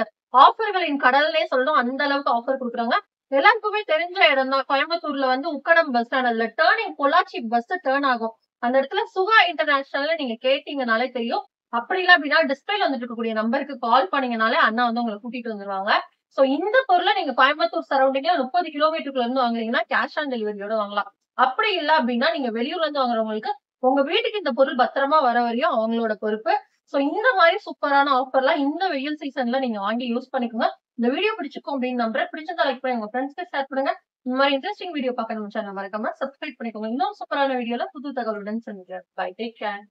ஆஃபர்களின் கடல்னே சொல்லணும். அந்த அளவுக்கு ஆஃபர் கொடுக்குறாங்க. எல்லாருக்குமே தெரிஞ்ச இடம் தான். கோயம்புத்தூர்ல வந்து உக்கடம் பஸ் ஸ்டாண்ட், அதுல டேர்னிங் பொள்ளாச்சி பஸ் டேர்ன் ஆகும். அந்த இடத்துல சுகா இன்டர்நேஷனல்ல நீங்க கேட்டீங்கனாலே தெரியும். அப்படி இல்ல அப்படின்னா டிஸ்பிளேல வந்துட்டு இருக்கக்கூடிய நம்பருக்கு கால் பண்ணீங்கனாலே அண்ணா வந்து உங்களை கூட்டிட்டு வந்துருவாங்க. சோ இந்த பொருளை நீங்க கோயம்புத்தூர் சரௌண்டிங்ல 30 கிலோமீட்டருக்குள்ள இருந்து வாங்குறீங்கன்னா கேஷ் ஆன் டெலிவரியோட வாங்கலாம். அப்படி இல்ல அப்படின்னா நீங்க வெளியூர்ல இருந்து வாங்குறவங்களுக்கு உங்க வீட்டுக்கு இந்த பொருள் பத்திரமா வர வரையும் அவங்களோட பொறுப்பு. சோ இந்த மாதிரி சூப்பரான ஆஃபர்லாம் இந்த வெயில் சீசன்ல நீங்க வாங்கி யூஸ் பண்ணிக்கோங்க. இந்த வீடியோ பிடிச்சிருக்கும் அப்படின்னு நம்புறேன். பிடிச்சதா லைக் பண்ணி உங்க ஃப்ரெண்ட்ஸ்க்கு ஷேர் பண்ணுங்க. இந்த மாதிரி இன்ட்ரெஸ்டிங் வீடியோ பார்க்க நம்ம சேனல் மறக்காம சப்ஸ்கிரைப் பண்ணிக்கோங்க. இன்னும் சூப்பரான வீடியோல புது தகவலுடன் சந்திக்கிறேன். Bye, take care.